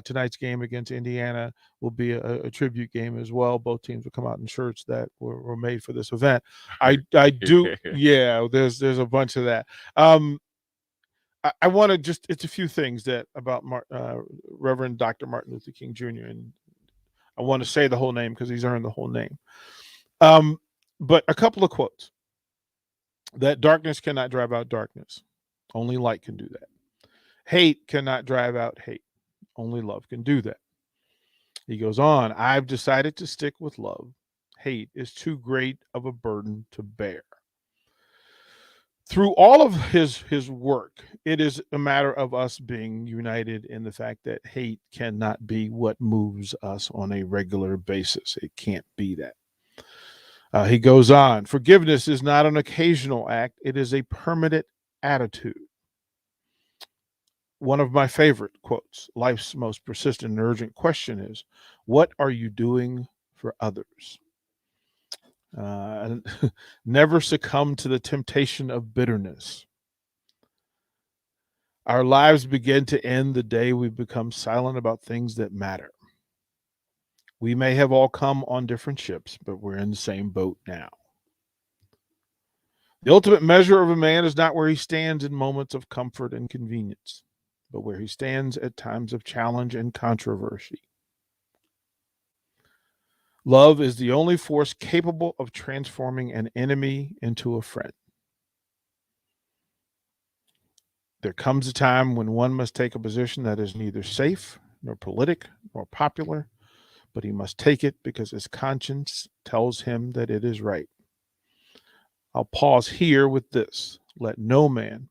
tonight's game against Indiana will be a tribute game as well. Both teams will come out in shirts that were made for this event. I do. Yeah, there's a bunch of that. I want to it's a few things that about Reverend Dr. Martin Luther King Jr. And I want to say the whole name because he's earned the whole name. But a couple of quotes. That darkness cannot drive out darkness. Only light can do that. Hate cannot drive out hate. Only love can do that. He goes on, I've decided to stick with love. Hate is too great of a burden to bear. Through all of his work, it is a matter of us being united in the fact that hate cannot be what moves us on a regular basis. It can't be that. He goes on, forgiveness is not an occasional act. It is a permanent attitude. One of my favorite quotes, life's most persistent and urgent question is, what are you doing for others? Never succumb to the temptation of bitterness. Our lives begin to end the day we become silent about things that matter. We may have all come on different ships, but we're in the same boat now. The ultimate measure of a man is not where he stands in moments of comfort and convenience, but where he stands at times of challenge and controversy. Love is the only force capable of transforming an enemy into a friend. There comes a time when one must take a position that is neither safe, nor politic, nor popular, but he must take it because his conscience tells him that it is right. I'll pause here with this. Let no man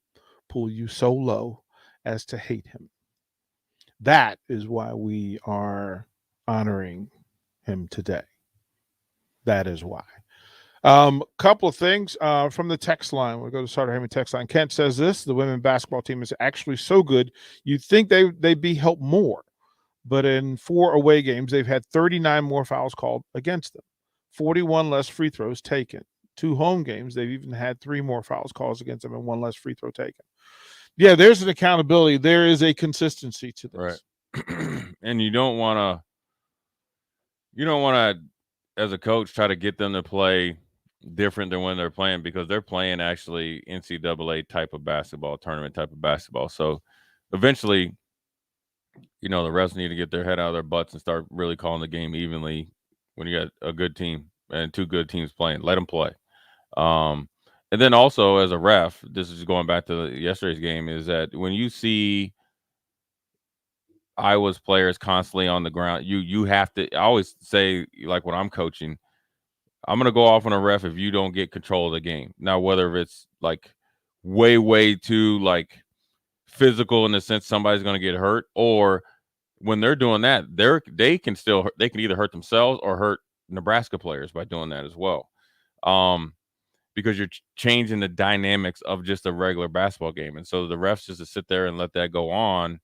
pull you so low as to hate him. That is why we are honoring him today. That is why. Couple of things from the text line. We'll go to Starter Hammond text line. Kent says this, the women's basketball team is actually so good, you'd think they'd be helped more. But in 4 away games, they've had 39 more fouls called against them, 41 less free throws taken. 2 home games, they've even had 3 more fouls calls against them and 1 less free throw taken. Yeah, there's an accountability. There is a consistency to this. Right. And you don't want to, as a coach, try to get them to play different than when they're playing, because they're playing actually NCAA type of basketball, tournament type of basketball. So eventually, the refs need to get their head out of their butts and start really calling the game evenly when you got a good team and 2 good teams playing. Let them play. And then also as a ref, this is going back to yesterday's game, is that when you see Iowa's players constantly on the ground, you have to, I always say, like when I'm coaching, I'm going to go off on a ref if you don't get control of the game. Now, whether it's like way too like physical in the sense somebody's going to get hurt, or when they're doing that, they can either hurt themselves or hurt Nebraska players by doing that as well. Because you're changing the dynamics of just a regular basketball game. And so the refs just to sit there and let that go on,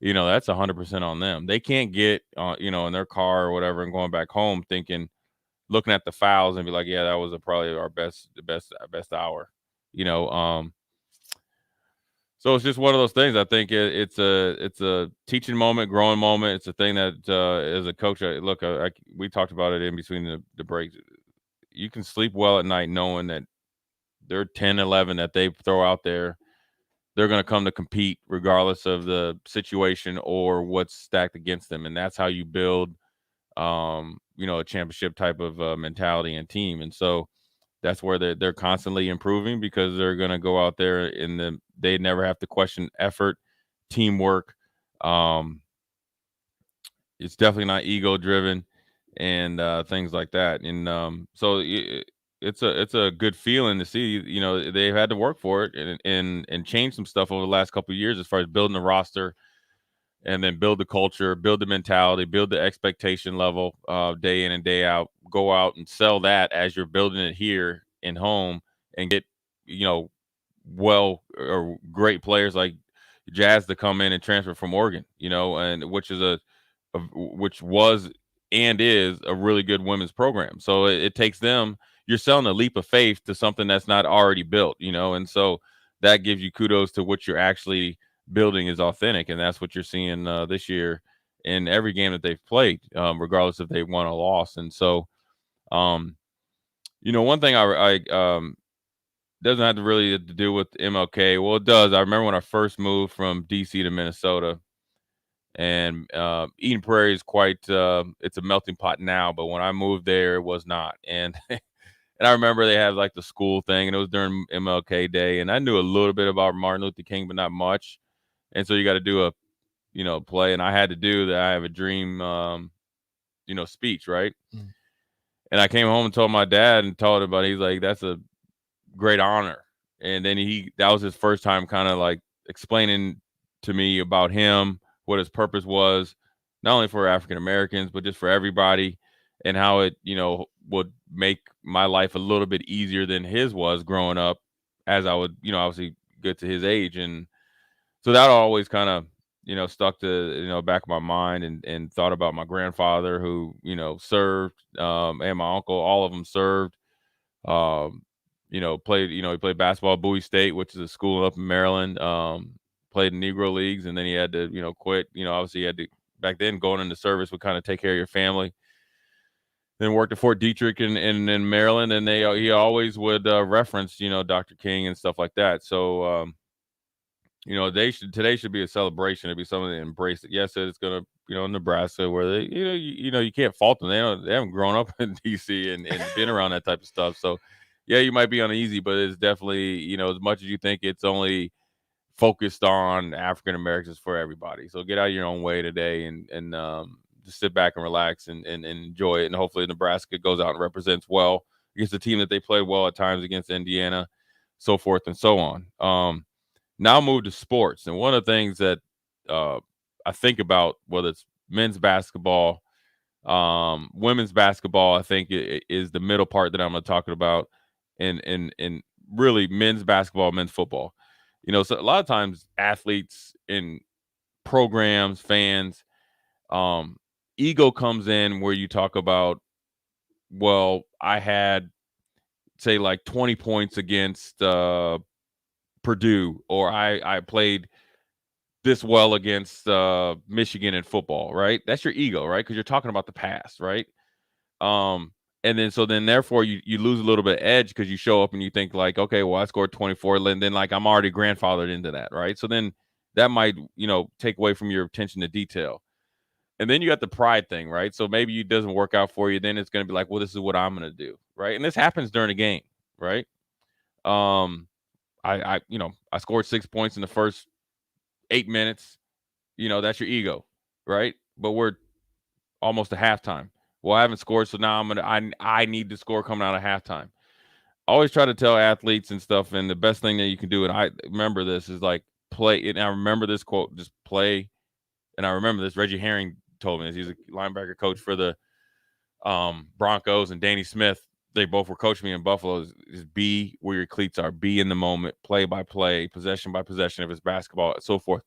that's 100% on them. They can't get, in their car or whatever and going back home looking at the fouls and be like, yeah, that was probably our best hour, So it's just one of those things. I think it's a teaching moment, growing moment. It's a thing that as a coach, we talked about it in between the breaks. You can sleep well at night knowing that they're 10, 11 that they throw out there. They're going to come to compete regardless of the situation or what's stacked against them. And that's how you build, a championship type of mentality and team. And so that's where they're constantly improving, because they're going to go out there they never have to question effort, teamwork. It's definitely not ego driven and things like that. And so it's a good feeling to see, they've had to work for it and change some stuff over the last couple of years as far as building the roster and then build the culture, build the mentality, build the expectation level day in and day out, go out and sell that as you're building it here in home and get, great players like Jazz to come in and transfer from Oregon, and which was and is a really good women's program. So it takes them, you're selling a leap of faith to something that's not already built, and so that gives you kudos to what you're actually building is authentic. And that's what you're seeing this year in every game that they've played, regardless if they won or lost. And so, one thing I doesn't have to really to do with MLK. Well, it does. I remember when I first moved from DC to Minnesota, and Eden Prairie is quite it's a melting pot now, but when I moved there, it was not. And And I remember they had like the school thing, and it was during MLK Day, and I knew a little bit about Martin Luther King, but not much. And so you got to do a, play, and I had to do the I Have a Dream, speech, right? Mm. And I came home and told my dad and told him about it. He's like, that's a great honor. And then that was his first time kind of like explaining to me about him, what his purpose was, not only for African Americans, but just for everybody, and how it, would make my life a little bit easier than his was growing up as I would, obviously get to his age. And so that always kind of, stuck to, back of my mind, and thought about my grandfather who, served, and my uncle, all of them served, played, he played basketball at Bowie State, which is a school up in Maryland, played in Negro leagues, and then he had to, quit, obviously he had to, back then going into service would kind of take care of your family. Then worked at Fort Detrick in Maryland, and he always would reference, Dr. King and stuff like that. So, today should be a celebration. It'd be something to embrace it. Yes, it's gonna, Nebraska, where they, you can't fault them. They haven't grown up in DC and been around that type of stuff. So, yeah, you might be uneasy, but it's definitely, as much as you think it's only focused on African Americans, for everybody. So get out of your own way today and just sit back and relax and enjoy it. And hopefully Nebraska goes out and represents well against the team that they played well at times against Indiana, so forth and so on. Now move to sports. And one of the things that I think about, whether it's men's basketball, women's basketball, I think is the middle part that I'm going to talk about, and really men's basketball, men's football. So a lot of times athletes in programs, fans, ego comes in where you talk about, well, I had, say, like 20 points against Purdue, or I played this well against Michigan in football, right? That's your ego, right? Because you're talking about the past, right? And then therefore you lose a little bit of edge because you show up and you think like, okay, well, I scored 24, and then like I'm already grandfathered into that, right? So then that might, take away from your attention to detail. And then you got the pride thing, right? So maybe it doesn't work out for you. Then it's going to be like, well, this is what I'm going to do, right? And this happens during a game, right? I scored 6 points in the first 8 minutes. That's your ego, right? But we're almost to halftime. Well, I haven't scored, so now I need to score coming out of halftime. I always try to tell athletes and stuff, and the best thing that you can do, and I remember this, is like play. And I remember this quote, just play. And I remember this, Reggie Herring told me this. He's a linebacker coach for the Broncos, and Danny Smith, they both were coaching me in Buffalo, is be where your cleats are, be in the moment, play by play, possession by possession, if it's basketball, so forth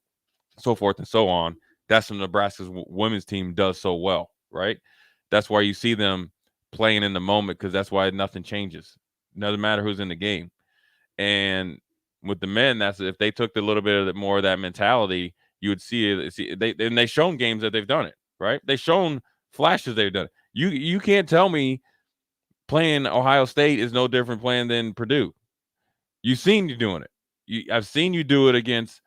and so on. That's what Nebraska's women's team does so well, right? That's why you see them playing in the moment, because that's why nothing changes. It doesn't matter who's in the game. And with the men, that's if they took a little bit of more of that mentality, you would see it. They've shown games that they've done it, right? They've shown flashes they've done it. You can't tell me playing Ohio State is no different playing than Purdue. You've seen you doing it. I've seen you do it against,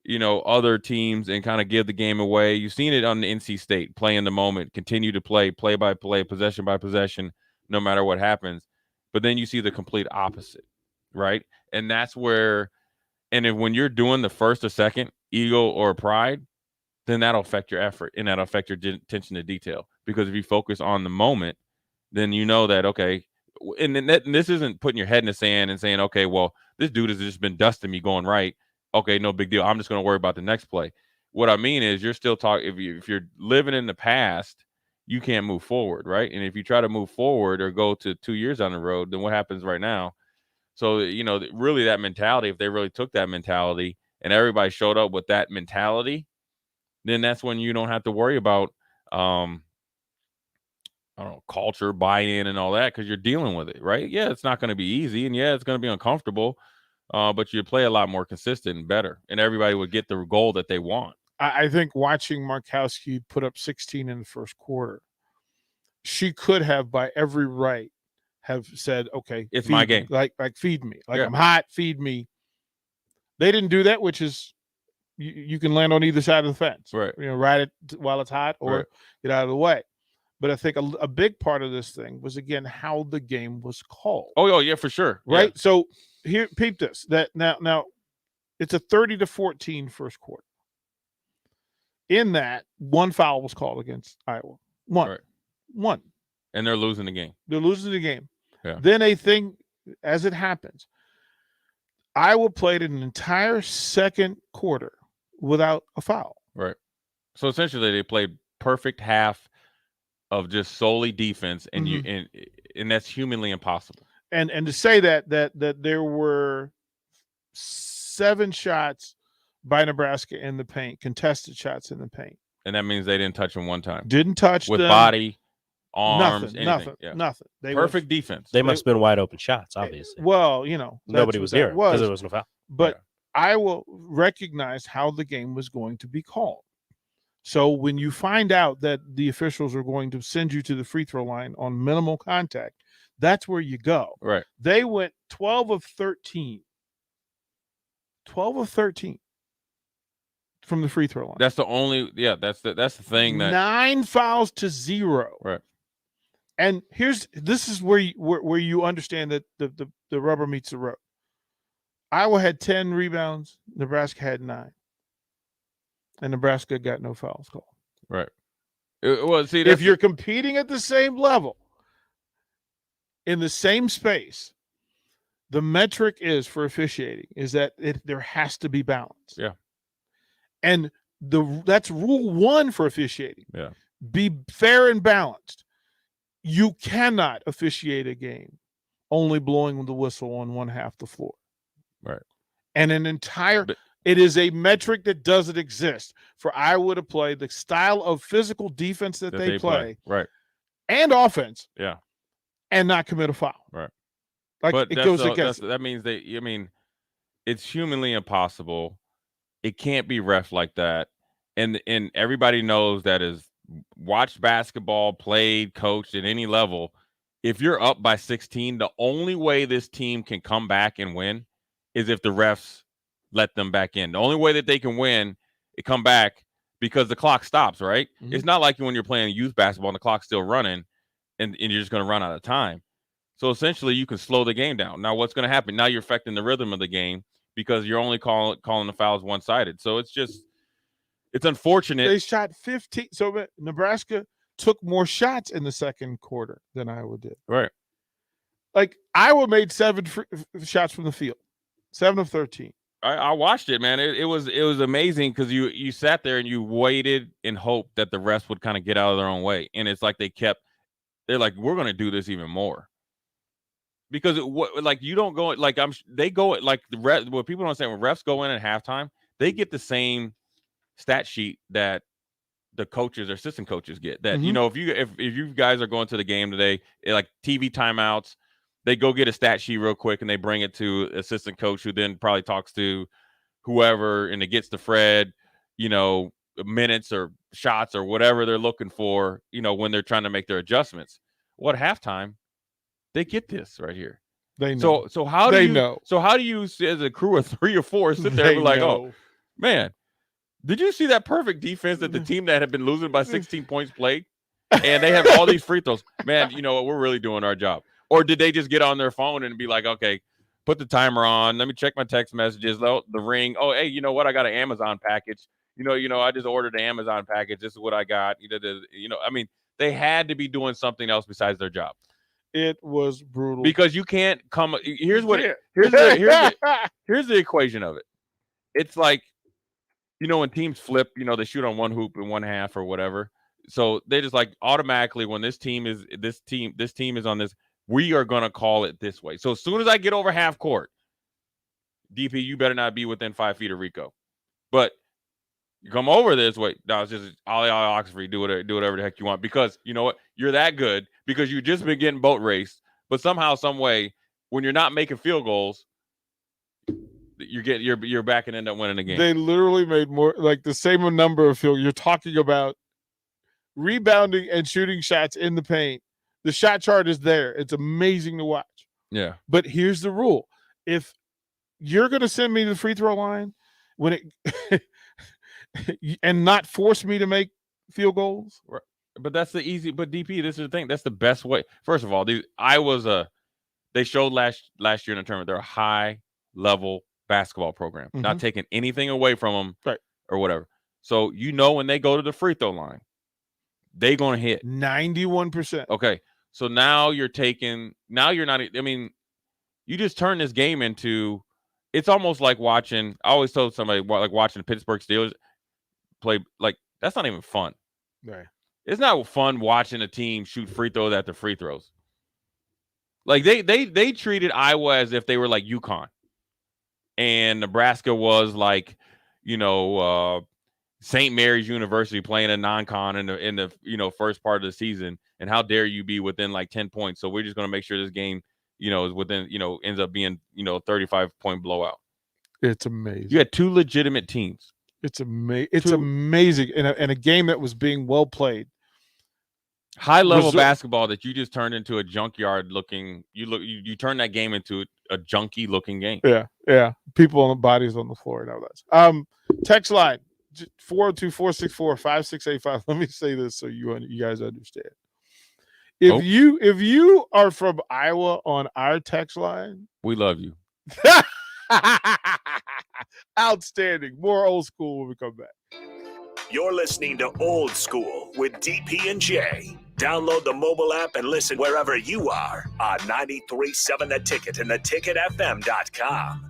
other teams and kind of give the game away. You've seen it on the NC State, play in the moment, continue to play by play, possession by possession, no matter what happens. But then you see the complete opposite, right? And that's where, when you're doing the first or second, ego or pride, then that'll affect your effort and that'll affect your attention to detail. Because if you focus on the moment, then you know that, okay, and this isn't putting your head in the sand and saying, okay, well, this dude has just been dusting me going right. Okay, no big deal. I'm just going to worry about the next play. What I mean is you're still talking, if you're living in the past, you can't move forward, right? And if you try to move forward or go to 2 years on the road, then what happens right now? So, really that mentality, if they really took that mentality and everybody showed up with that mentality, then that's when you don't have to worry about, culture, buy-in and all that, because you're dealing with it, right? Yeah, it's not going to be easy, and yeah, it's going to be uncomfortable, but you play a lot more consistent and better, and everybody would get the goal that they want. I think watching Markowski put up 16 in the first quarter, she could have, by every right, have said, okay, it's my game. Like feed me. Like, yeah. I'm hot, feed me. They didn't do that, which is you can land on either side of the fence. Right. Ride it while it's hot or right. Get out of the way. But I think a big part of this thing was, again, how the game was called. Oh, yeah, for sure. Right. Yeah. So here, peep this. That now it's a 30-14 first quarter. In that, one foul was called against Iowa. One. And they're losing the game. They're losing the game. Yeah. Then a thing, as it happens, Iowa played an entire second quarter without a foul. Right. So essentially, they played perfect half of just solely defense, and and that's humanly impossible. And to say that there were 7 shots by Nebraska in the paint, contested shots in the paint. And that means they didn't touch him one time. Didn't touch with them. Body, arms, nothing. They perfect defense. They must have been wide open shots, obviously. Well, nobody was here because there was no foul. But Iowa recognized how the game was going to be called. So when you find out that the officials are going to send you to the free throw line on minimal contact, that's where you go. Right. They went 12 of 13. 12 of 13 from the free throw line. That's the only. Yeah, that's the thing. That 9 fouls to 0. Right. And this is where you understand that the rubber meets the road. Iowa had 10 rebounds. Nebraska had 9. And Nebraska got no fouls called. Right. Well, see, if you're competing at the same level, in the same space, the metric is for officiating is that there has to be balance. Yeah. And that's rule 1 for officiating. Yeah. Be fair and balanced. You cannot officiate a game only blowing the whistle on one half the floor. Right. And it is a metric that doesn't exist for Iowa to play the style of physical defense that they play. Right. And offense. Yeah. And not commit a foul. Right. Like but it goes against that means it's humanly impossible. It can't be ref like that. And everybody knows that is watched basketball, played, coached at any level. If you're up by 16, the only way this team can come back and win is if the refs let them back in. The only way that they can win, come back, because the clock stops, right? Mm-hmm. It's not like when you're playing youth basketball and the clock's still running and you're just going to run out of time. So essentially, you can slow the game down. Now, what's going to happen? Now you're affecting the rhythm of the game because you're only calling the fouls one-sided. So it's unfortunate. They shot 15. So Nebraska took more shots in the second quarter than Iowa did. Right. Like Iowa made 7 shots from the field, 7 of 13. I watched it, man. It was amazing because you sat there and you waited and hoped that the refs would kind of get out of their own way. And it's like they're like, we're going to do this even more. Because you don't go like they go like what people don't understand when refs go in at halftime, they get the same stat sheet that the coaches or assistant coaches get. That if you guys are going to the game today, like TV timeouts, they go get a stat sheet real quick and they bring it to assistant coach who then probably talks to whoever and it gets to Fred, minutes or shots or whatever they're looking for, when they're trying to make their adjustments. What halftime? They get this right here. They know. So how do you as a crew of 3 or 4 sit there and be like, oh man, did you see that perfect defense that the team that had been losing by 16 points played? And they have all these free throws. Man, you know what? We're really doing our job. Or did they just get on their phone and be like, okay, put the timer on. Let me check my text messages. The ring. Oh, hey, you know what? I got an Amazon package. I just ordered an Amazon package. This is what I got. I mean, they had to be doing something else besides their job. It was brutal because you can't come. Here's the equation of it. It's like, when teams flip, they shoot on one hoop in one half or whatever. So they just like automatically when this team is on this, we are going to call it this way. So as soon as I get over half court, DP, you better not be within 5 feet of Rico. But you come over this way, no, it's just Ollie Oxford, do whatever the heck you want. Because you know what? You're that good because you've just been getting boat raced. But somehow, some way, when you're not making field goals, you're back and end up winning the game. They literally made more, like the same number of field. You're talking about rebounding and shooting shots in the paint. The shot chart is there. It's amazing to watch. Yeah. But here's the rule. If you're going to send me to the free throw line and not force me to make field goals, right, But that's the easy. But DP, this is the thing. That's the best way. First of all, they showed last year in the tournament they're a high level basketball program, not taking anything away from them, right, or whatever. So when they go to the free throw line, they're gonna hit 91%. Okay, so now you're not. I mean, you just turn this game into. It's almost like watching. I always told somebody like watching the Pittsburgh Steelers play. Like that's not even fun. Right. It's not fun watching a team shoot free throws after free throws. Like they treated Iowa as if they were like UConn, and Nebraska was like, St. Mary's University playing a non-con in the first part of the season. And how dare you be within like 10 points? So we're just going to make sure this game, is within, ends up being, 35-point blowout. It's amazing. You had two legitimate teams. It's amazing. It's amazing. And a game that was being well played. High level basketball that you just turned into a junkyard looking. You turn that game into a junky looking game. Yeah. People on the bodies on the floor now. That's text line 402-464-5685. Let me say this so you guys understand. If you are from Iowa on our text line, we love you. Outstanding. More old school when we come back. You're listening to Old School with DP and J. Download the mobile app and listen wherever you are on 93.7 The Ticket and theticketfm.com.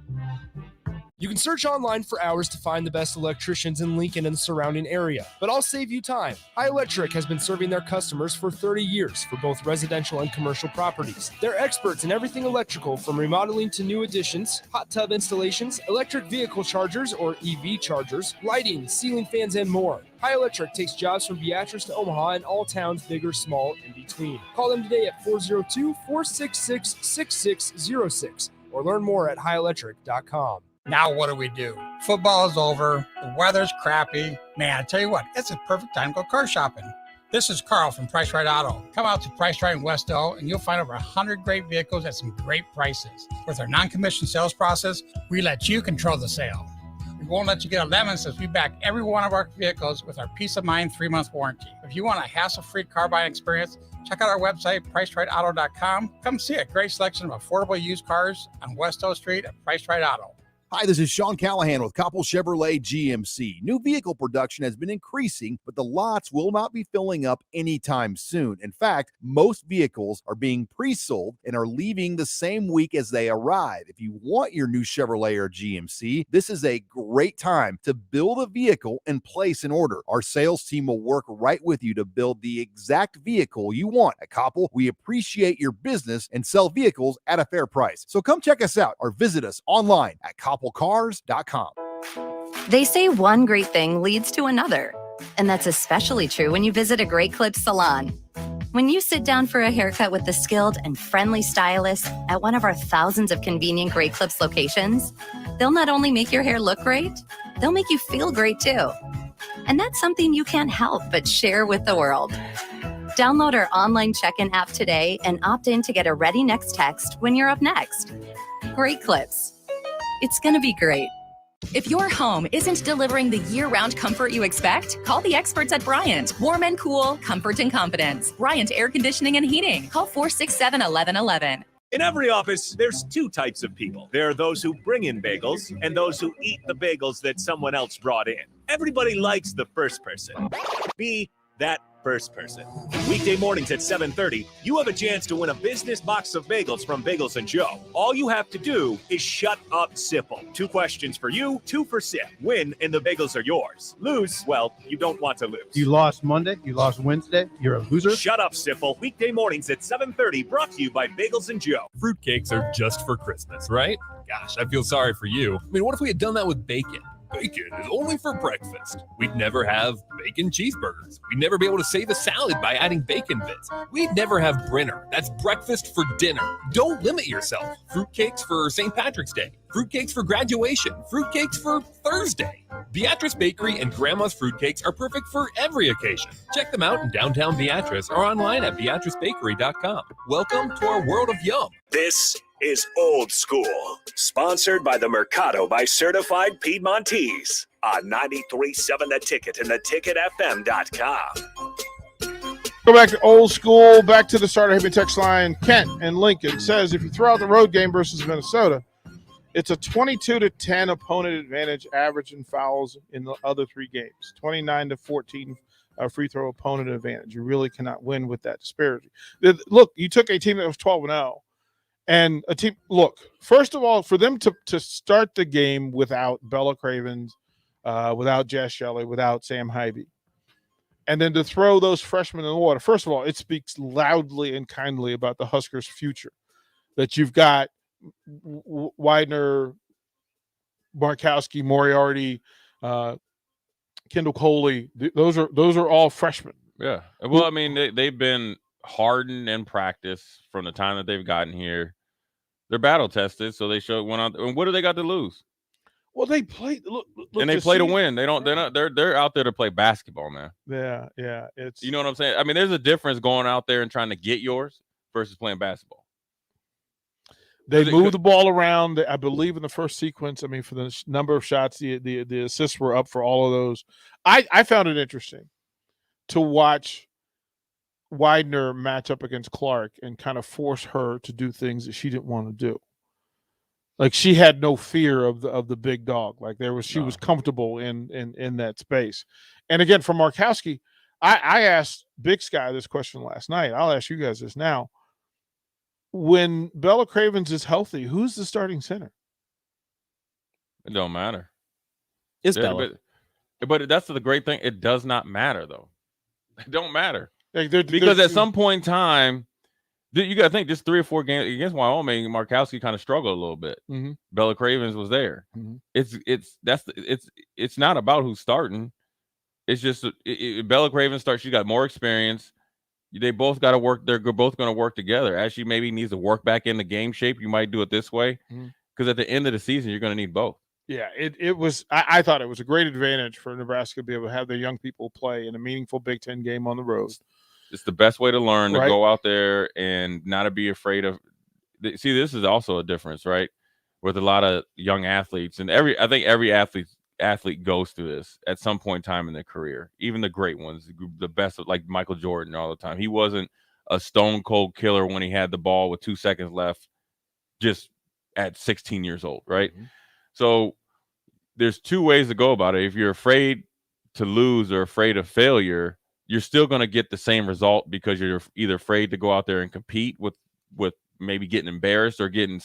You can search online for hours to find the best electricians in Lincoln and the surrounding area, but I'll save you time. High Electric has been serving their customers for 30 years for both residential and commercial properties. They're experts in everything electrical, from remodeling to new additions, hot tub installations, electric vehicle chargers or EV chargers, lighting, ceiling fans, and more. High Electric takes jobs from Beatrice to Omaha and all towns, big or small, in between. Call them today at 402-466-6606 or learn more at highelectric.com. Now what do? Football is over. The weather's crappy. Man, I tell you what, it's a perfect time to go car shopping. This is Carl from Price Right Auto. Come out to Price Right in West Elk and you'll find over 100 great vehicles at some great prices. With our non-commissioned sales process, we let you control the sale. We won't let you get a lemon since we back every one of our vehicles with our peace of mind 3-month warranty. If you want a hassle-free car buying experience, check out our website, PriceRightAuto.com. Come see a great selection of affordable used cars on West Elk Street at Price Right Auto. Hi, this is Sean Callahan with Koppel Chevrolet GMC. New vehicle production has been increasing, but the lots will not be filling up anytime soon. In fact, most vehicles are being pre-sold and are leaving the same week as they arrive. If you want your new Chevrolet or GMC, this is a great time to build a vehicle and place an order. Our sales team will work right with you to build the exact vehicle you want. At Koppel, we appreciate your business and sell vehicles at a fair price. So come check us out or visit us online at koppelcars.com. They say one great thing leads to another, and that's especially true when you visit a Great Clips salon. When you sit down for a haircut with the skilled and friendly stylist at one of our thousands of convenient Great Clips locations, they'll not only make your hair look great, they'll make you feel great too. And that's something you can't help but share with the world. Download our online check-in app today and opt in to get a ready next text when you're up next. Great Clips. It's going to be great. If your home isn't delivering the year-round comfort you expect, call the experts at Bryant. Warm and cool, comfort and confidence. Bryant Air Conditioning and Heating. Call 467-1111. In every office, there's two types of people. There are those who bring in bagels and those who eat the bagels that someone else brought in. Everybody likes the first person. Be that first person. Weekday mornings at 7:30, you have a chance to win a business box of bagels from Bagels & Joe. All you have to do is shut up, Sipple. 2 questions for you, 2 for Sip. Win, and the bagels are yours. Lose, well, you don't want to lose. You lost Monday, you lost Wednesday, you're a loser. Shut up, Sipple. Weekday mornings at 7:30, brought to you by Bagels & Joe. Fruitcakes are just for Christmas, right? Gosh, I feel sorry for you. I mean, what if we had done that with bacon? Bacon is only for breakfast. We'd never have bacon cheeseburgers. We'd never be able to save a salad by adding bacon bits. We'd never have Brinner. That's breakfast for dinner. Don't limit yourself. Fruitcakes for St. Patrick's Day. Fruitcakes for graduation. Fruitcakes for Thursday. Beatrice Bakery and Grandma's Fruitcakes are perfect for every occasion. Check them out in downtown Beatrice or online at beatricebakery.com. Welcome to our world of yum. This is Old School, sponsored by the Mercado by Certified Piedmontese on 93.7 The Ticket and theticketfm.com. Go back to old school, back to the starter Hibbing text line. Kent and Lincoln says if you throw out the road game versus Minnesota, it's a 22-10 opponent advantage average in fouls in the other 3 games. 29-14 free throw opponent advantage. You really cannot win with that disparity. Look, you took a team that was 12-0, and a team. Look, first of all, for them to start the game without Bella Cravens, without Jess Shelley, without Sam Hybe, and then to throw those freshmen in the water. First of all, it speaks loudly and kindly about the Huskers' future. That you've got Widener, Markowski, Moriarty, Kendall Coley. Those are all freshmen. Yeah. Well, I mean, they've been hardened in practice from the time that they've gotten here. They're battle tested, so they went out. And what do they got to lose? Well, they play. Look, and they play to win. They're not. They're out there to play basketball, man. Yeah. It's, you know what I'm saying. I mean, there's a difference going out there and trying to get yours versus playing basketball. They move the ball around. I believe in the first sequence. I mean, for the number of shots, the assists were up for all of those. I found it interesting to watch Widener match up against Clark and kind of force her to do things that she didn't want to do. Like she had no fear of the big dog. Like she was comfortable in that space. And again, for Markowski, I asked Big Sky this question last night. I'll ask you guys this now. When Bella Cravens is healthy, who's the starting center? It don't matter. It's Bella. But that's the great thing. It does not matter, though. It don't matter. Because at some point in time, you got to think just 3 or 4 games against Wyoming, Markowski kind of struggled a little bit. Mm-hmm. Bella Cravens was there. Mm-hmm. It's not about who's starting. It's just Bella Cravens starts. She got more experience. They both got to work. They're both going to work together. As she maybe needs to work back into game shape, you might do it this way. Because at the end of the season, you're going to need both. Yeah, it was. I thought it was a great advantage for Nebraska to be able to have their young people play in a meaningful Big Ten game on the road. It's the best way to learn, to go out there and not to be afraid of. See, this is also a difference, right? With a lot of young athletes, and I think every athlete goes through this at some point in time in their career. Even the great ones, the best, like Michael Jordan all the time. He wasn't a stone cold killer when he had the ball with 2 seconds left, just at 16 years old, right? Mm-hmm. So there's 2 ways to go about it. If you're afraid to lose or afraid of failure, you're still going to get the same result because you're either afraid to go out there and compete with maybe getting embarrassed or getting,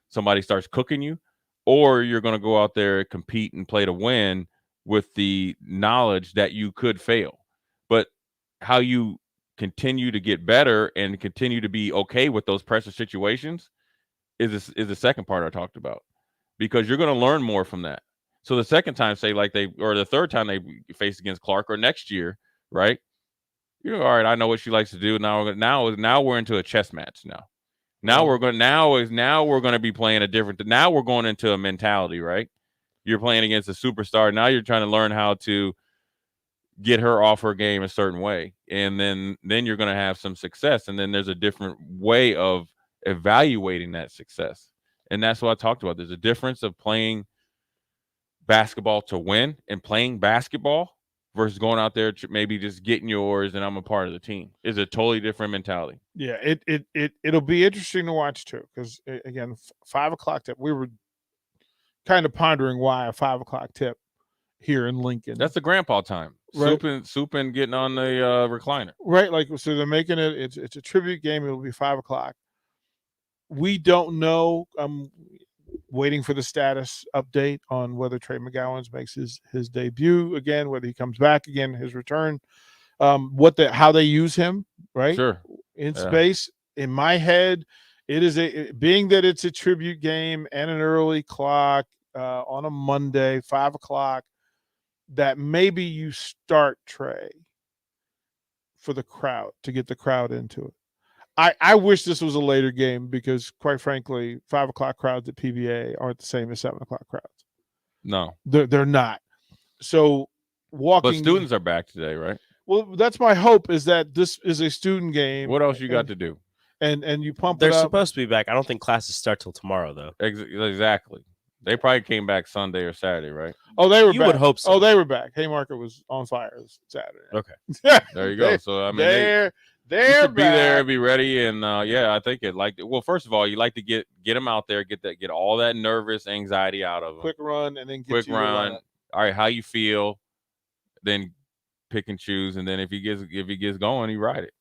somebody starts cooking you, or you're going to go out there, compete and play to win with the knowledge that you could fail. But how you continue to get better and continue to be okay with those pressure situations is the second part I talked about, because you're going to learn more from that. So the second time, say the third time they face against Clark, or next year, right? You're all right. I know what she likes to do. Now we're into a chess match. Now we're going to be playing a different. Now we're going into a mentality, right? You're playing against a superstar. Now you're trying to learn how to get her off her game a certain way, and then you're going to have some success. And then there's a different way of evaluating that success, and that's what I talked about. There's a difference of playing basketball to win and playing basketball versus going out there to maybe just getting yours and I'm a part of the team. It's a totally different mentality. Yeah, it'll be interesting to watch too, because again, 5 o'clock tip. We were kind of pondering why a 5 o'clock tip here in Lincoln. That's the grandpa time. Right. Soup and getting on the recliner. Right, like so they're making it. It's a tribute game. It'll be 5 o'clock. We don't know. Waiting for the status update on whether Trey McGowan makes his debut again, whether he comes back again, his return, how they use him, right? Sure. In space. In my head, it is being that it's a tribute game and an early clock on a Monday, 5 o'clock, that maybe you start Trey for the crowd, to get the crowd into it. I wish this was a later game, because quite frankly, 5 o'clock crowds at PBA aren't the same as 7 o'clock crowds. No, they're not. So but students are back today, right? Well, that's my hope, is that this is a student game. What else you got to do? And you pump They're it up. supposed to be back. I don't think classes start till tomorrow, though. Exactly. They probably came back Sunday or Saturday, right? Oh, they were You back. would hope so. Oh, they were back. Haymarket was on fire Saturday. Okay. There you go. So I mean, they're you should be there, back. be ready, and I think it well. First of all, you like to get them out there, get all that nervous anxiety out of them. Quick run and then get Quick to your run. lineup. All right, how you feel? Then pick and choose, and then if he gets going, you ride it.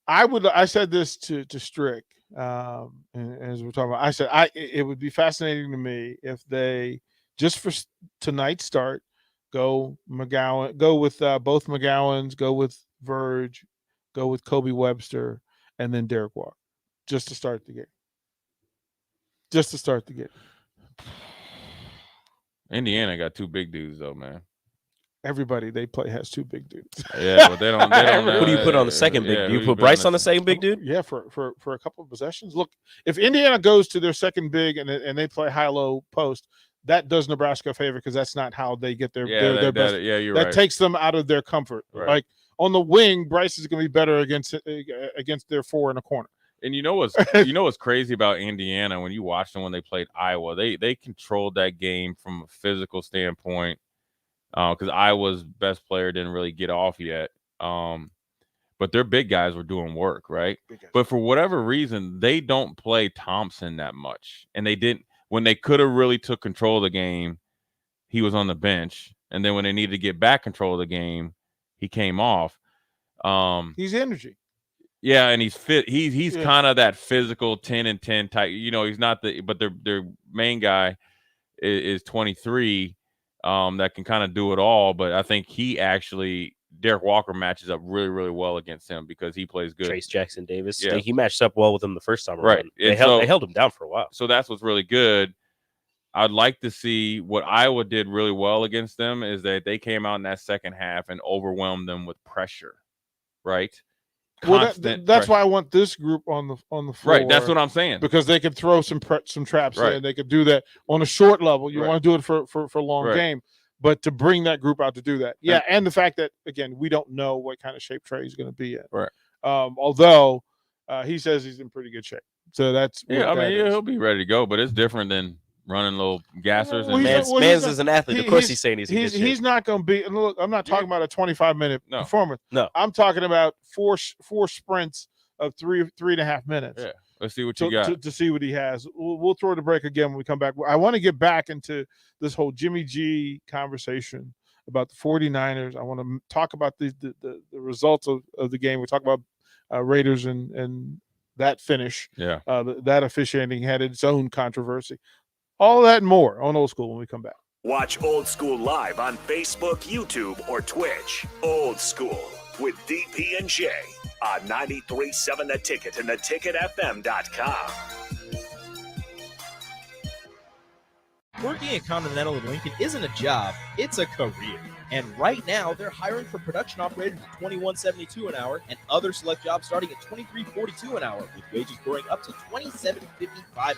I said this to Strick, and as we're talking about, I said it would be fascinating to me if they just for tonight's start go with both McGowans, go with Verge, go with Kobe Webster, and then Derek Walker, just to start the game. Indiana got two big dudes though, man. Everybody they play has two big dudes. Yeah, but they don't. Who do you put on the second big dude? You put Bryce on the second big dude? Yeah, for a couple of possessions. Look, if Indiana goes to their second big and they play high-low post, that does Nebraska a favor because that's not how they get their best. You're that right. takes them out of their comfort. Right. Like on the wing, Bryce is going to be better against their four in the corner. And you know what's crazy about Indiana when you watch them when they played Iowa, they controlled that game from a physical standpoint. Because Iowa's best player didn't really get off yet. But their big guys were doing work, right? But for whatever reason, they don't play Thompson that much. And they didn't when they could have really took control of the game, he was on the bench. And then when they needed to get back control of the game, he came off. He's energy. Yeah, and he's fit. He's kind of that physical 10 and 10 type. He's not but their main guy is 23. That can kind of do it all, but I think Derek Walker matches up really, really well against him because he plays good. Trace Jackson Davis. Yeah. He matched up well with him the first time right. around. They held him down for a while. So that's what's really good. I'd like to see what Iowa did really well against them is that they came out in that second half and overwhelmed them with pressure, right? Well, that's why I want this group on the floor. Right, that's what I'm saying. Because they could throw some traps right. in. They could do that on a short level. You right. want to do it for a long right. game, but to bring that group out to do that, yeah. And the fact that again we don't know what kind of shape Trey is going to be in. Right. Although he says he's in pretty good shape, so that's he'll be ready to go. But it's different than running little gassers. Well, Mans is an athlete. Of course, he's saying he's not going to be. And look, I'm not talking about a 25-minute performance. No, I'm talking about four sprints of 3.5 minutes. Yeah, let's see what you got to see what he has. We'll throw the break again when we come back. I want to get back into this whole Jimmy G conversation about the 49ers. I want to talk about the results of the game. We talk about Raiders and that finish. Yeah, that officiating had its own controversy. All that and more on Old School when we come back. Watch Old School live on Facebook, YouTube, or Twitch. Old School with DP and J on 93.7 The Ticket and theticketfm.com. Working at Continental in Lincoln isn't a job, it's a career. And right now, they're hiring for production operators at $21.72 an hour and other select jobs starting at $23.42 an hour, with wages growing up to $27.55 an hour.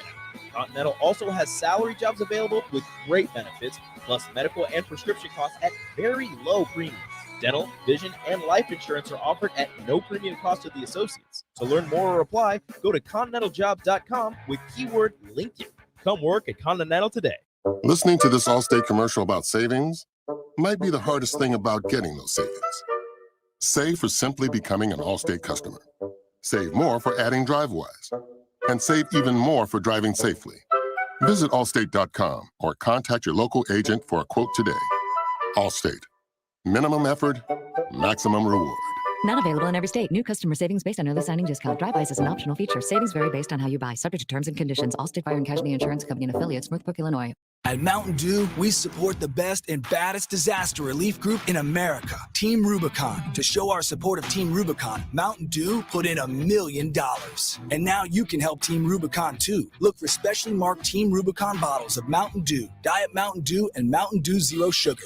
Continental also has salary jobs available with great benefits, plus medical and prescription costs at very low premiums. Dental, vision, and life insurance are offered at no premium cost to the associates. To learn more or apply, go to continentaljob.com with keyword Lincoln. Come work at Continental today. Listening to this Allstate commercial about savings might be the hardest thing about getting those savings. Save for simply becoming an Allstate customer. Save more for adding DriveWise. And save even more for driving safely. Visit allstate.com or contact your local agent for a quote today. Allstate. Minimum effort, maximum reward. Not available in every state. New customer savings based on early signing discount. DriveWise is an optional feature. Savings vary based on how you buy. Subject to terms and conditions. Allstate Fire and Casualty Insurance Company and affiliates. Northbrook, Illinois. At Mountain Dew, we support the best and baddest disaster relief group in America, Team Rubicon. To show our support of Team Rubicon, Mountain Dew put in $1 million. And now you can help Team Rubicon too. Look for specially marked Team Rubicon bottles of Mountain Dew, Diet Mountain Dew, and Mountain Dew Zero Sugar.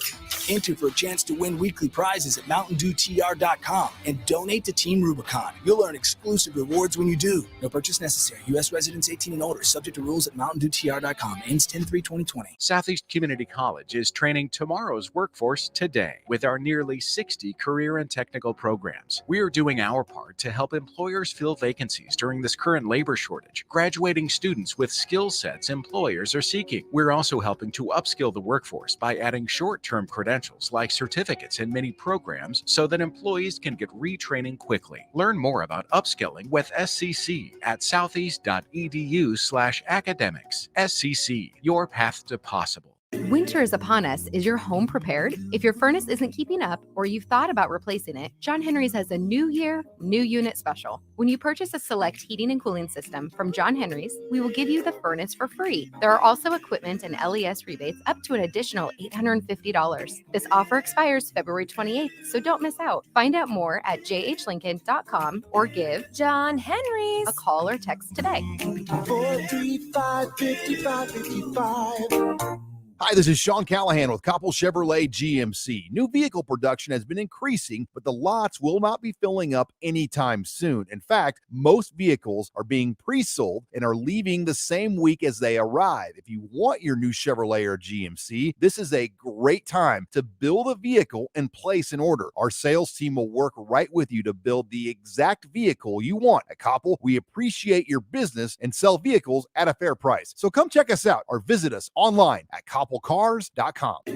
Enter for a chance to win weekly prizes at MountainDewTR.com and donate to Team Rubicon. You'll earn exclusive rewards when you do. No purchase necessary. U.S. residents 18 and older. Subject to rules at MountainDewTR.com. Ends 10/3/2020. 2020. Southeast Community College is training tomorrow's workforce today with our nearly 60 career and technical programs. We are doing our part to help employers fill vacancies during this current labor shortage, graduating students with skill sets employers are seeking. We're also helping to upskill the workforce by adding short-term credentials like certificates in many programs so that employees can get retraining quickly. Learn more about upskilling with SCC at southeast.edu/academics. SCC, your path to possible. Winter is upon us. Is your home prepared? If your furnace isn't keeping up or you've thought about replacing it, John Henry's has a new year, new unit special. When you purchase a select heating and cooling system from John Henry's, we will give you the furnace for free. There are also equipment and LES rebates up to an additional $850. This offer expires February 28th, so don't miss out. Find out more at jhlincoln.com or give John Henry's a call or text today. 435-5555. Hi, this is Sean Callahan with Coppell Chevrolet GMC. New vehicle production has been increasing, but the lots will not be filling up anytime soon. In fact, most vehicles are being pre-sold and are leaving the same week as they arrive. If you want your new Chevrolet or GMC, this is a great time to build a vehicle and place an order. Our sales team will work right with you to build the exact vehicle you want. At Coppell, we appreciate your business and sell vehicles at a fair price. So come check us out or visit us online at CoppellCars.com.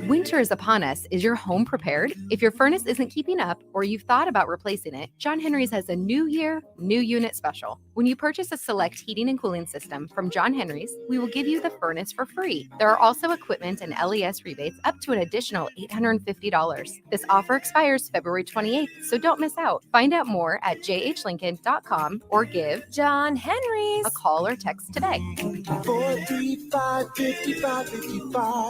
Winter is upon us. Is your home prepared? If your furnace isn't keeping up or you've thought about replacing it, John Henry's has a new year, new unit special. When you purchase a select heating and cooling system from John Henry's, we will give you the furnace for free. There are also equipment and LES rebates up to an additional $850. This offer expires February 28th, so don't miss out. Find out more at jhlincoln.com or give John Henry's a call or text today. 435-5555.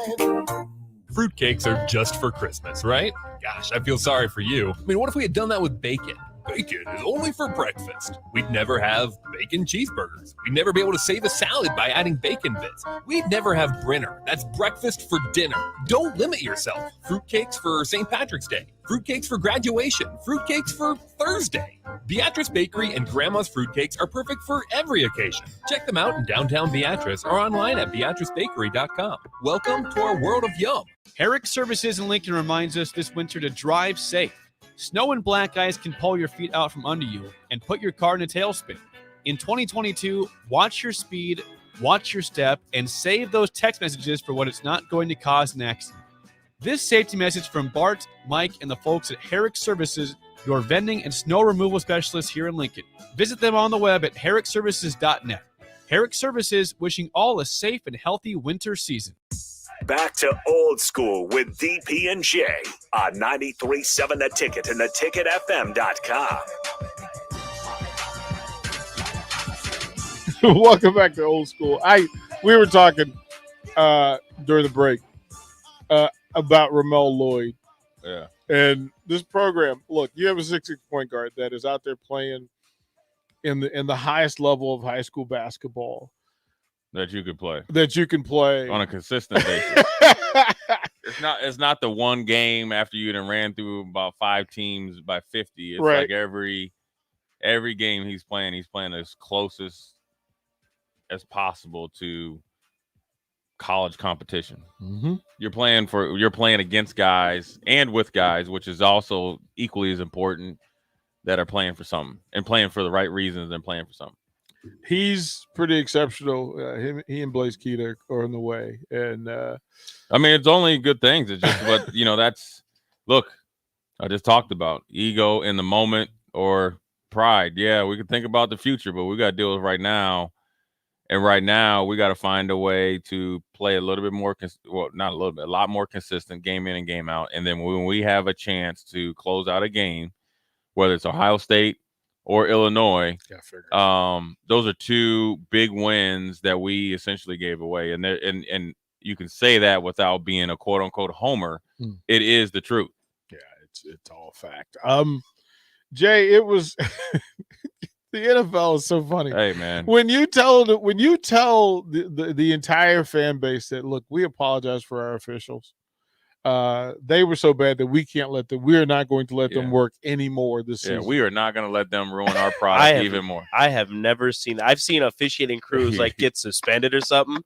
Fruitcakes are just for Christmas, right? Gosh, I feel sorry for you. I mean, what if we had done that with bacon? Bacon is only for breakfast. We'd never have bacon cheeseburgers. We'd never be able to save a salad by adding bacon bits. We'd never have Brinner. That's breakfast for dinner. Don't limit yourself. Fruitcakes for St. Patrick's Day. Fruitcakes for graduation. Fruitcakes for Thursday. Beatrice Bakery and Grandma's Fruitcakes are perfect for every occasion. Check them out in downtown Beatrice or online at beatricebakery.com. Welcome to our world of yum. Herrick Services in Lincoln reminds us this winter to drive safe. Snow and black ice can pull your feet out from under you and put your car in a tailspin. In 2022, watch your speed, watch your step, and save those text messages for when it's not going to cause an accident. This safety message from Bart, Mike, and the folks at Herrick Services, your vending and snow removal specialists here in Lincoln. Visit them on the web at herrickservices.net. Herrick Services, wishing all a safe and healthy winter season. Back to old school with DP and J on 93.7 The Ticket and theticketfm.com. Welcome back to old school. We were talking during the break about Ramel Lloyd. Yeah. And this program, look, you have a 6'6" point guard that is out there playing in the highest level of high school basketball. That you can play on a consistent basis. It's not the one game after you done ran through about 5 teams by 50. It's right. Like every game he's playing as closest as possible to college competition. Mm-hmm. You're playing against guys and with guys, which is also equally as important, that are playing for something and playing for the right reasons and playing for something. He's pretty exceptional. He and Blaze Keita are in the way, and I mean, it's only good things. It's just what that's. Look, I just talked about ego in the moment or pride. Yeah, we could think about the future, but we got to deal with right now. And right now, we got to find a way to play a little bit more. Not a little bit, a lot more consistent game in and game out. And then when we have a chance to close out a game, whether it's Ohio State or Illinois, those are 2 big wins that we essentially gave away. And you can say that without being a quote unquote homer. It is the truth. Yeah, it's all fact. Jay, it was the NFL is so funny. Hey man, when you tell the entire fan base that, look, we apologize for our officials. They were so bad that we're not going to let them work anymore this season. We are not going to let them ruin our product even more. I've seen officiating crews like get suspended or something,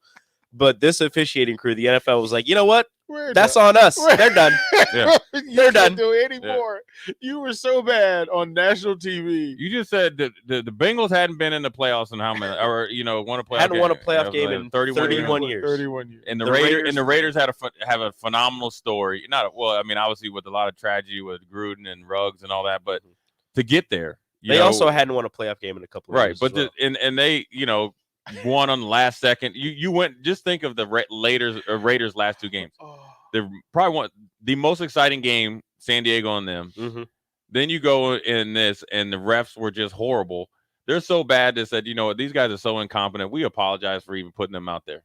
But this officiating crew, the NFL was like, you know what? We're That's done. on us. They're done. Yeah. You They're can't done. do it anymore. You were so bad on national TV. You just said that the Bengals hadn't been in the playoffs in how many, or won a playoff Hadn't game. won a playoff It was game like in 31 years. 31 years. And the Raiders Raiders have a phenomenal story. Obviously with a lot of tragedy with Gruden and Ruggs and all that, but to get there, They also hadn't won a playoff game in a couple of right. years. But as well. and they won on the last second. You went, just think of the Raiders last two games. They're probably the most exciting game, San Diego and them. Mm-hmm. Then you go in this, and the refs were just horrible. They're so bad they said, these guys are so incompetent. We apologize for even putting them out there.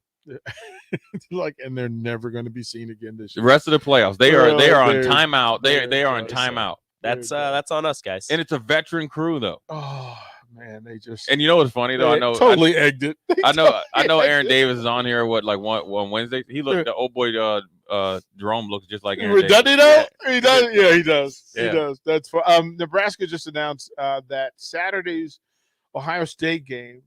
And they're never going to be seen again this The year. rest of the playoffs, they are on they're- timeout. They are on they're- timeout. That's on us, guys. And it's a veteran crew though. Oh man, they just. And you know what's funny though? they totally egged it. They I know totally Aaron egged it. Davis is on here. One Wednesday? He looked. The old boy Jerome looks just like Aaron Does Davis. he though? He does. Yeah, he does. Yeah. He does. That's fun. Nebraska just announced that Saturday's Ohio State game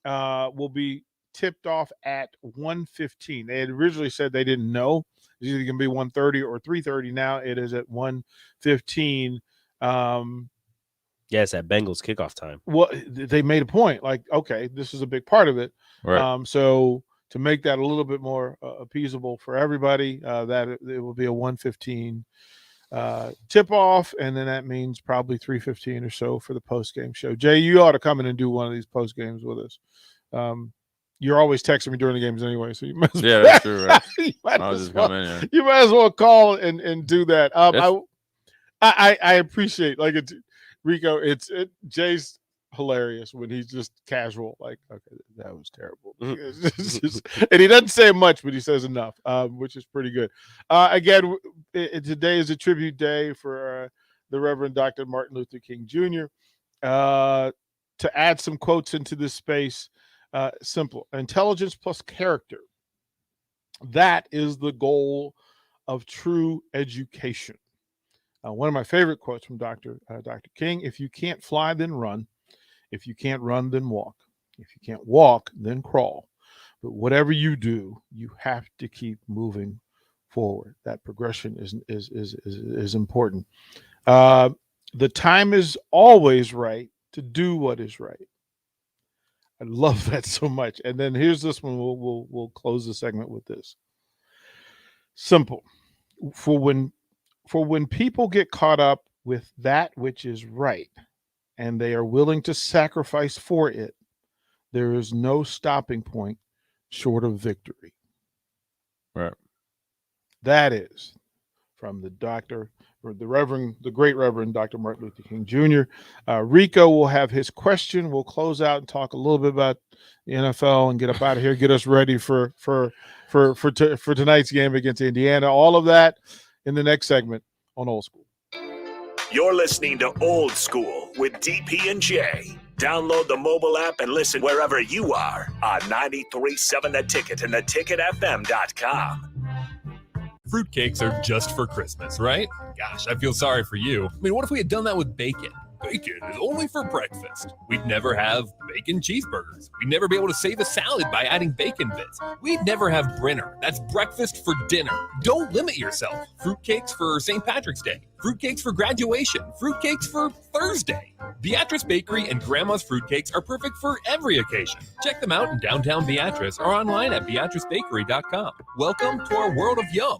will be tipped off at 1:15. They had originally said they didn't know. It's either going to be 1:30 or 3:30. Now it is at 1:15. Yeah, it's at Bengals kickoff time. Well, they made a point. Like, okay, this is a big part of it. Right. So to make that a little bit more appeasable for everybody, that it will be a 1:15 tip off, and then that means probably 3:15 or so for the post game show. Jay, you ought to come in and do one of these post games with us. You're always texting me during the games anyway, so you might as Yeah, well, that's true. Right? you might I'll as just well- come in here. you might as well call and do that. I appreciate Rico. Jay's hilarious when he's just casual. Like, okay, that was terrible. It's just- and he doesn't say much, but he says enough, which is pretty good. Again, today is a tribute day for the Reverend Dr. Martin Luther King Jr. To add some quotes into this space, simple: intelligence plus character. That is the goal of true education. One of my favorite quotes from Dr. King: if you can't fly, then run. If you can't run, then walk. If you can't walk, then crawl. But whatever you do, you have to keep moving forward. That progression is important. The time is always right to do what is right. I love that so much. And then here's this one. We'll close the segment with this. Simple. For when people get caught up with that which is right, and they are willing to sacrifice for it, there is no stopping point short of victory. Right. That is from the great Reverend Dr. Martin Luther King Jr. Rico will have his question. We'll close out and talk a little bit about the NFL and get up out of here, get us ready for tonight's game against Indiana. All of that in the next segment on Old School. You're listening to Old School with DP and J. Download the mobile app and listen wherever you are on 93.7 The Ticket and theticketfm.com. Fruitcakes are just for Christmas, right? Gosh, I feel sorry for you. I mean, what if we had done that with bacon? Bacon is only for breakfast. We'd never have bacon cheeseburgers. We'd never be able to save a salad by adding bacon bits. We'd never have Brinner. That's breakfast for dinner. Don't limit yourself. Fruitcakes for St. Patrick's Day. Fruitcakes for graduation. Fruitcakes for Thursday. Beatrice Bakery and Grandma's Fruitcakes are perfect for every occasion. Check them out in downtown Beatrice or online at beatricebakery.com. Welcome to our world of yum.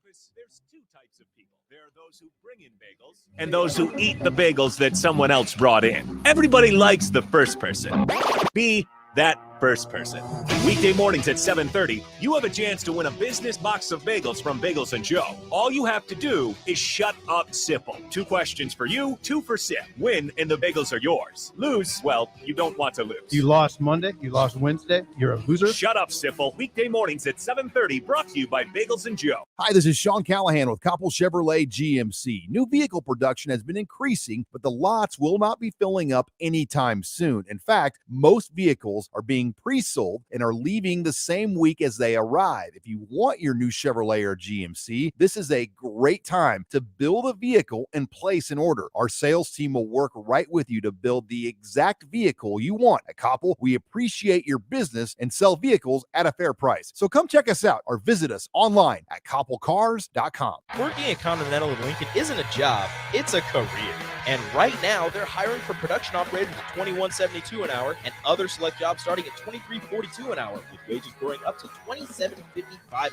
There's two types of people. There are those who bring in bagels and those who eat the bagels that someone else brought in. Everybody likes the first person. Be that first person. Weekday mornings at 7:30, you have a chance to win a business box of bagels from Bagels and Joe. All you have to do is shut up, Sipple. 2 questions for you, 2 for Sip. Win, and the bagels are yours. Lose, well, you don't want to lose. You lost Monday. You lost Wednesday. You're a loser. Shut up, Sipple. Weekday mornings at 7:30, brought to you by Bagels and Joe. Hi, this is Sean Callahan with Coppell Chevrolet GMC. New vehicle production has been increasing, but the lots will not be filling up anytime soon. In fact, most vehicles are being being pre-sold and are leaving the same week as they arrive. If you want your new Chevrolet or GMC, this is a great time to build a vehicle and place an order. Our sales team will work right with you to build the exact vehicle you want. At Koppel, we appreciate your business and sell vehicles at a fair price. So come check us out or visit us online at koppelcars.com. Working at Continental in Lincoln isn't a job, it's a career. And right now, they're hiring for production operators at $21.72 an hour and other select jobs starting at $23.42 an hour, with wages growing up to $27.55 an hour.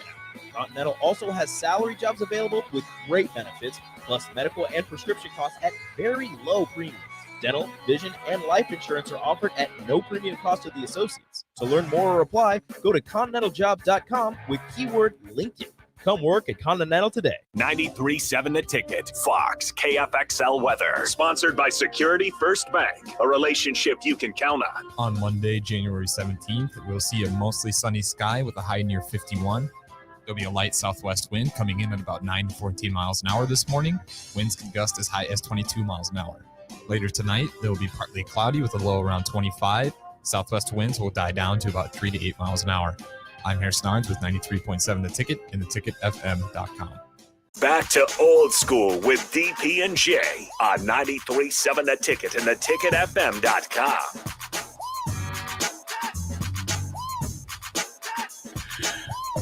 Continental also has salary jobs available with great benefits, plus medical and prescription costs at very low premiums. Dental, vision, and life insurance are offered at no premium cost to the associates. To learn more or apply, go to continentaljob.com with keyword Lincoln. Come work at Continental today. 93.7 The Ticket. Fox KFXL weather. Sponsored by Security First Bank. A relationship you can count on. On Monday, January 17th, we'll see a mostly sunny sky with a high near 51. There'll be a light southwest wind coming in at about 9 to 14 miles an hour this morning. Winds can gust as high as 22 miles an hour. Later tonight, there will be partly cloudy with a low around 25. Southwest winds will die down to about 3 to 8 miles an hour. I'm Harrison Arns with 93.7 The Ticket and theticketfm.com. Back to old school with DP and J on 93.7 The Ticket and theticketfm.com.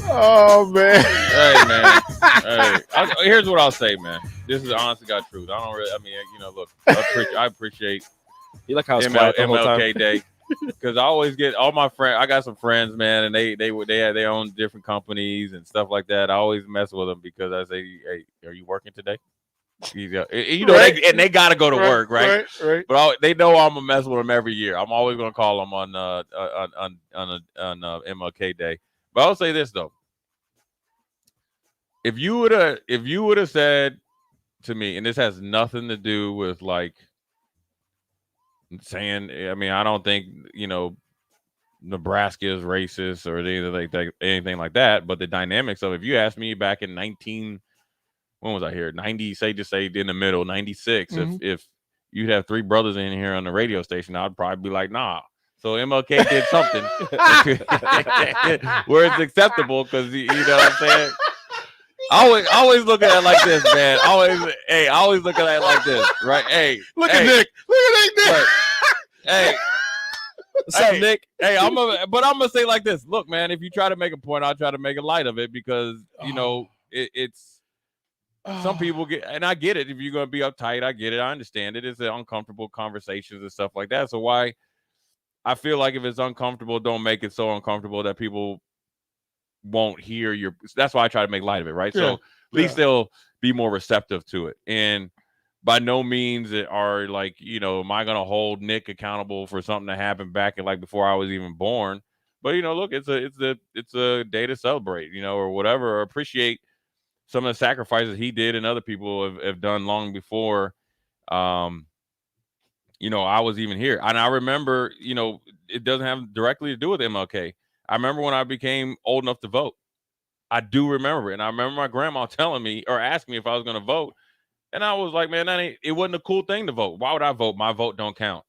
Oh man. Hey man. Here's what I'll say, man. This is honest to God truth. I don't really. I mean, look. I appreciate. You like how it's quiet the whole time? MLK Day. Because I always get all my friends. I got some friends, man, and they have their own different companies and stuff like that. I always mess with them because I say, "Hey, are you working today?" Right. they got to go to work, right? Right. But they know I'm gonna mess with them every year. I'm always gonna call them on MLK Day. But I'll say this though: if you would have said to me, and this has nothing to do with like saying, I mean, I don't think Nebraska is racist or anything like that. But the dynamics of, if you asked me back in when was I here? 90, just say in the middle, 96. Mm-hmm. If you'd have three brothers in here on the radio station, I'd probably be like, nah. So MLK did something where it's acceptable, because you know what I'm saying. Always look at it like this, man. Always look at it like this, right? Hey, Look at Nick. But, hey, what's up, Nick? Hey, I'm gonna say like this. Look, man, if you try to make a point, I'll try to make a light of it, because it's some people get, and I get it. If you're gonna be uptight, I get it. I understand it. It's uncomfortable conversations and stuff like that. So why? I feel like if it's uncomfortable, don't make it so uncomfortable that people won't hear your. That's why I try to make light of it, right? Yeah. So at least they'll be more receptive to it. And by no means are like, am I gonna hold Nick accountable for something that happened back in, like, before I was even born? But look, it's a day to celebrate, or whatever, or appreciate some of the sacrifices he did and other people have done long before. I was even here. And I remember, it doesn't have directly to do with MLK. I remember when I became old enough to vote. I do remember it. And I remember my grandma telling me, or asking me if I was going to vote. And I was like, man, it wasn't a cool thing to vote. Why would I vote? My vote don't count.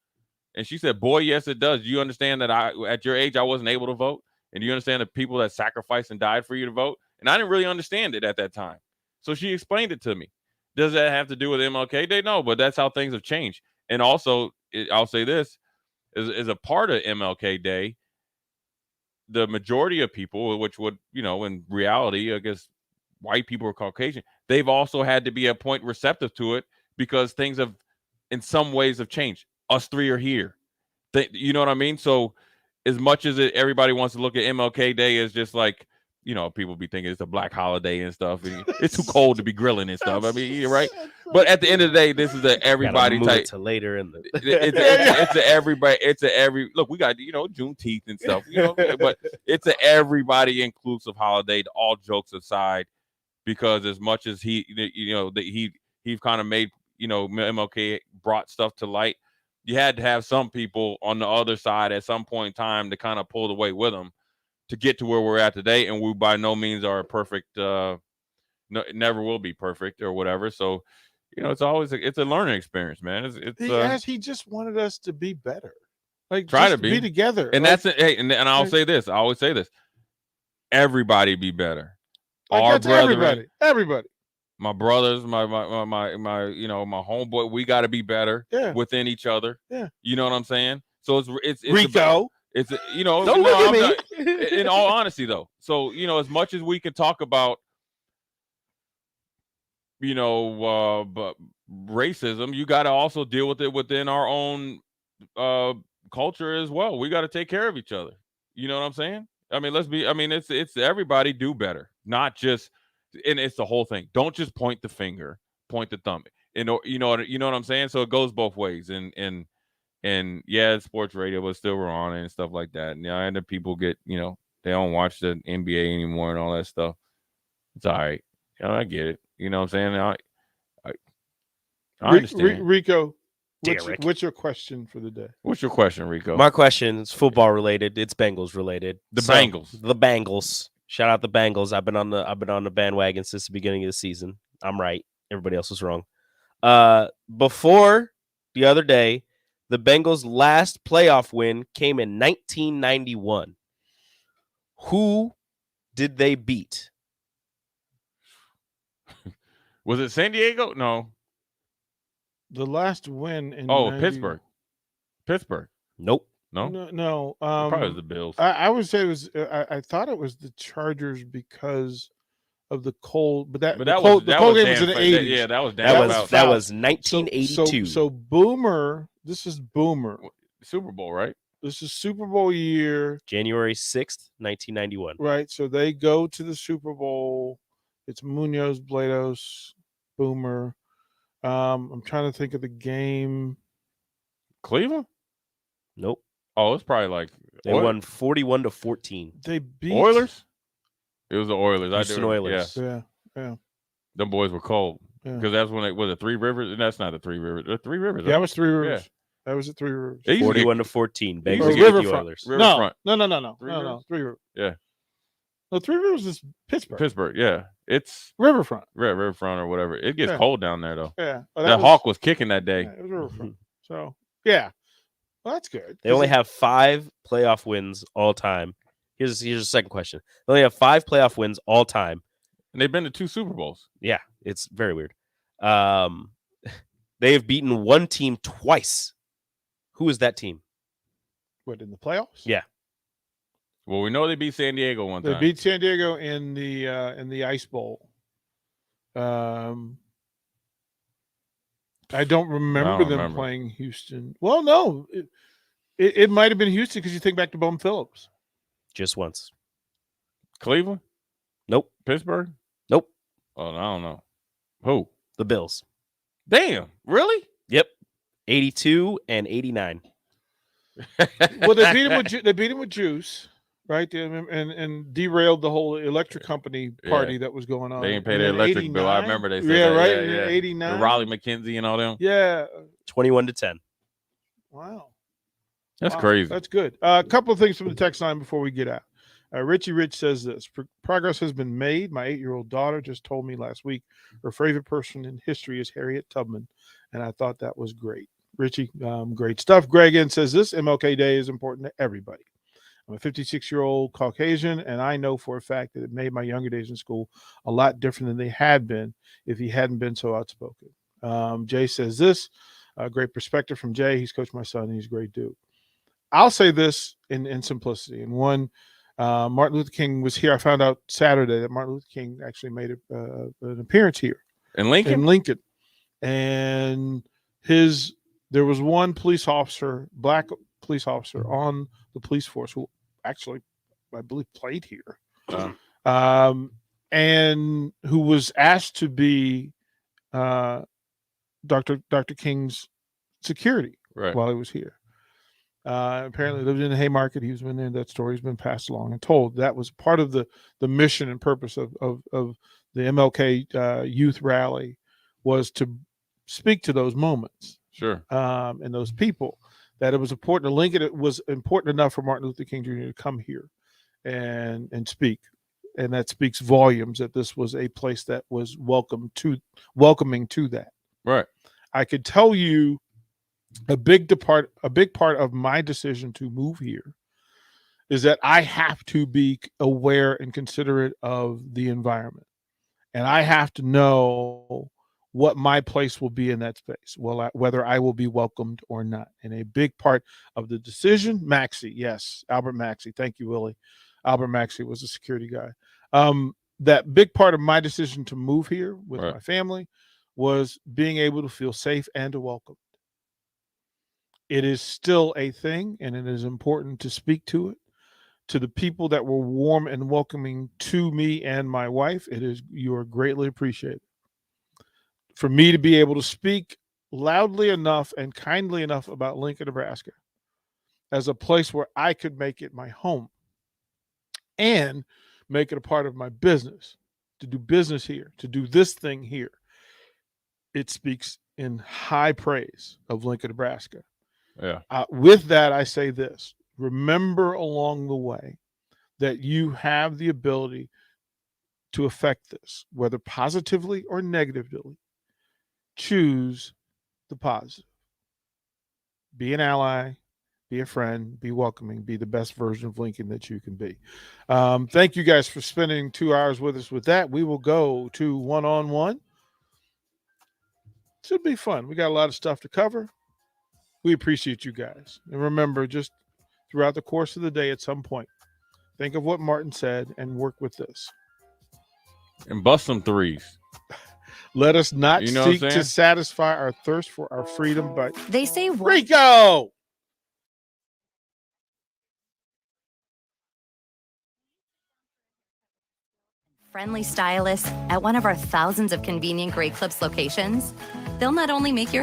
And she said, boy, yes, it does. Do you understand that at your age, I wasn't able to vote? And do you understand the people that sacrificed and died for you to vote? And I didn't really understand it at that time. So she explained it to me. Does that have to do with MLK Day? No, but that's how things have changed. And also, I'll say this, is a part of MLK Day, the majority of people, which would, in reality, I guess white people or Caucasian, they've also had to be a point receptive to it, because things have, in some ways, have changed. Us three are here. You know what I mean? So as much as everybody wants to look at MLK Day as just like, people be thinking it's a black holiday and stuff. And it's too cold to be grilling and stuff. I mean, you're right. But at the end of the day, this is a everybody type. To later in the. It's a everybody. It's a every look. We got Juneteenth and stuff. But it's a everybody inclusive holiday. All jokes aside, because as much as he kind of made MLK brought stuff to light, you had to have some people on the other side at some point in time to kind of pull the weight with them to get to where we're at today. And we by no means are perfect. Never will be perfect or whatever. So, it's always it's a learning experience, man. He just wanted us to be better. Like, Try just to be together. And Like, that's it. Hey, and I'll like- say this. I always say this. Everybody be better. like, Our that's brethren, everybody. my brothers, my you know, my homeboy, we got to be better Yeah. within each other. Yeah. You know what I'm saying? So it's Rico. it's you know, Don't no, look at I'm me. not- in all honesty though. So, you know, as much as we can talk about, you know, but racism, you got to also deal with it within our own culture as well. We got to take care of each other. You know what I'm saying? I mean, it's everybody do better, not just, and it's the whole thing. Don't just point the finger, point the thumb. You know what I'm saying? So it goes both ways. And yeah, sports radio, but still we're on it and stuff like that. And and the people get, you know, they don't watch the NBA anymore and all that stuff. It's all right. You know, I get it. You know what I'm saying? I understand. Rico, Derek. what's your question for the day? What's your question, Rico? My question is football related. It's Bengals related. The Bengals. The Bengals. Shout out the Bengals. I've been on the bandwagon since the beginning of the season. I'm right. Everybody else was wrong. Before the other day, the Bengals' last playoff win came in 1991. Who did they beat? Was it San Diego? No. The last win in Pittsburgh. Pittsburgh. Nope. No. No. Probably was the Bills. I would say it was. I thought it was the Chargers because of the cold. But the cold game was in the 80s. Yeah, that was that was 1982. So Boomer. This is Boomer. Super Bowl, right? This is Super Bowl year. January 6th, 1991. Right. So they go to the Super Bowl. It's Munoz, Blados, Boomer. I'm trying to think of the game. Cleveland? Nope. Oh, it's probably like they won 41-14. They beat Oilers. It was the Oilers. Houston Oilers. Yeah. Them boys were cold Yeah. because that's when it was the Three Rivers. And that's not the Three Rivers. The Three Rivers. Yeah, that was Three Rivers. That was at Three Rivers. They used to get- 41-14. they used Bengals to beat get the Riverfront. Oilers. Riverfront. No. Three No. Rivers? Three Rivers. Yeah. No, Three Rivers is Pittsburgh. Pittsburgh. Yeah. It's Riverfront. Riverfront or whatever. It gets Yeah. cold down there though. Yeah. Well, That Hawk was kicking that day. Yeah, it was Riverfront. So yeah. Well, that's good. They only have 5 playoff wins all time. Here's the second question. They only have 5 playoff wins all time. And they've been to 2 Super Bowls. Yeah, it's very weird. They have beaten one team twice. Who is that team? What, in the playoffs? Yeah. Well, we know they beat San Diego one They time. beat San Diego in the Ice Bowl. I don't remember them remember. playing Houston. Well, no, it might have been Houston because you think back to Bum Phillips. Just once. Cleveland? Nope. Pittsburgh? Nope. Oh, I don't know. Who? The Bills. Damn. Really? Yep. 82 and 89. Well, they beat him with juice, right? And derailed the whole electric company party that was going on. They didn't pay And their then electric bill. I 89? remember they said Yeah, that. right. Yeah, in yeah. 89. The Raleigh McKenzie and all them. Yeah. 21-10. Wow. That's Wow, crazy. That's good. A couple of things from the text line before we get out. Richie Rich says this: progress has been made. My 8-year-old daughter just told me last week her favorite person in history is Harriet Tubman, and I thought that was great. Richie, great stuff. Greg N says this: MLK Day is important to everybody. I'm a 56-year-old Caucasian, and I know for a fact that it made my younger days in school a lot different than they had been if he hadn't been so outspoken. Jay says this: great perspective from Jay. He's coached my son, and he's a great dude. I'll say this in simplicity. And one, Martin Luther King was here. I found out Saturday that Martin Luther King actually made an appearance here in Lincoln. And there was one police officer, black police officer on the police force who actually, I believe, played here, and who was asked to be Dr. King's security while he was here. Apparently lived in the Haymarket. He was in there. That story's been passed along and told. That was part of the mission and purpose of the MLK youth rally, was to speak to those moments. Sure. And those people, that it was important to Lincoln. It was important enough for Martin Luther King Jr. to come here and speak. And that speaks volumes that this was a place that was welcoming to that. Right. I could tell you a big part of my decision to move here is that I have to be aware and considerate of the environment, and I have to know what my place will be in that space, whether I will be welcomed or not. And a big part of the decision, Maxey, yes, Albert Maxey, thank you, Willie. Albert Maxey was a security guy. That big part of my decision to move here with my family was being able to feel safe and welcomed. It is still a thing, and it is important to speak to it. To the people that were warm and welcoming to me and my wife, you are greatly appreciated. For me to be able to speak loudly enough and kindly enough about Lincoln, Nebraska as a place where I could make it my home and make it a part of my business, to do business here, to do this thing here, it speaks in high praise of Lincoln, Nebraska. Yeah. With that, I say this. Remember along the way that you have the ability to affect this, whether positively or negatively. Choose the positive. Be an ally, be a friend, be welcoming, be the best version of Lincoln that you can be. Thank you guys for spending 2 hours with us. With that, we will go to one-on-one. Should be fun. We got a lot of stuff to cover. We appreciate you guys. And remember, just throughout the course of the day at some point, think of what Martin said and work with this. And bust some threes. Let us not You know seek what I'm to saying? satisfy our thirst for our freedom, but They say Rico! friendly stylists at one of our thousands of convenient Great Clips locations. They'll not only make your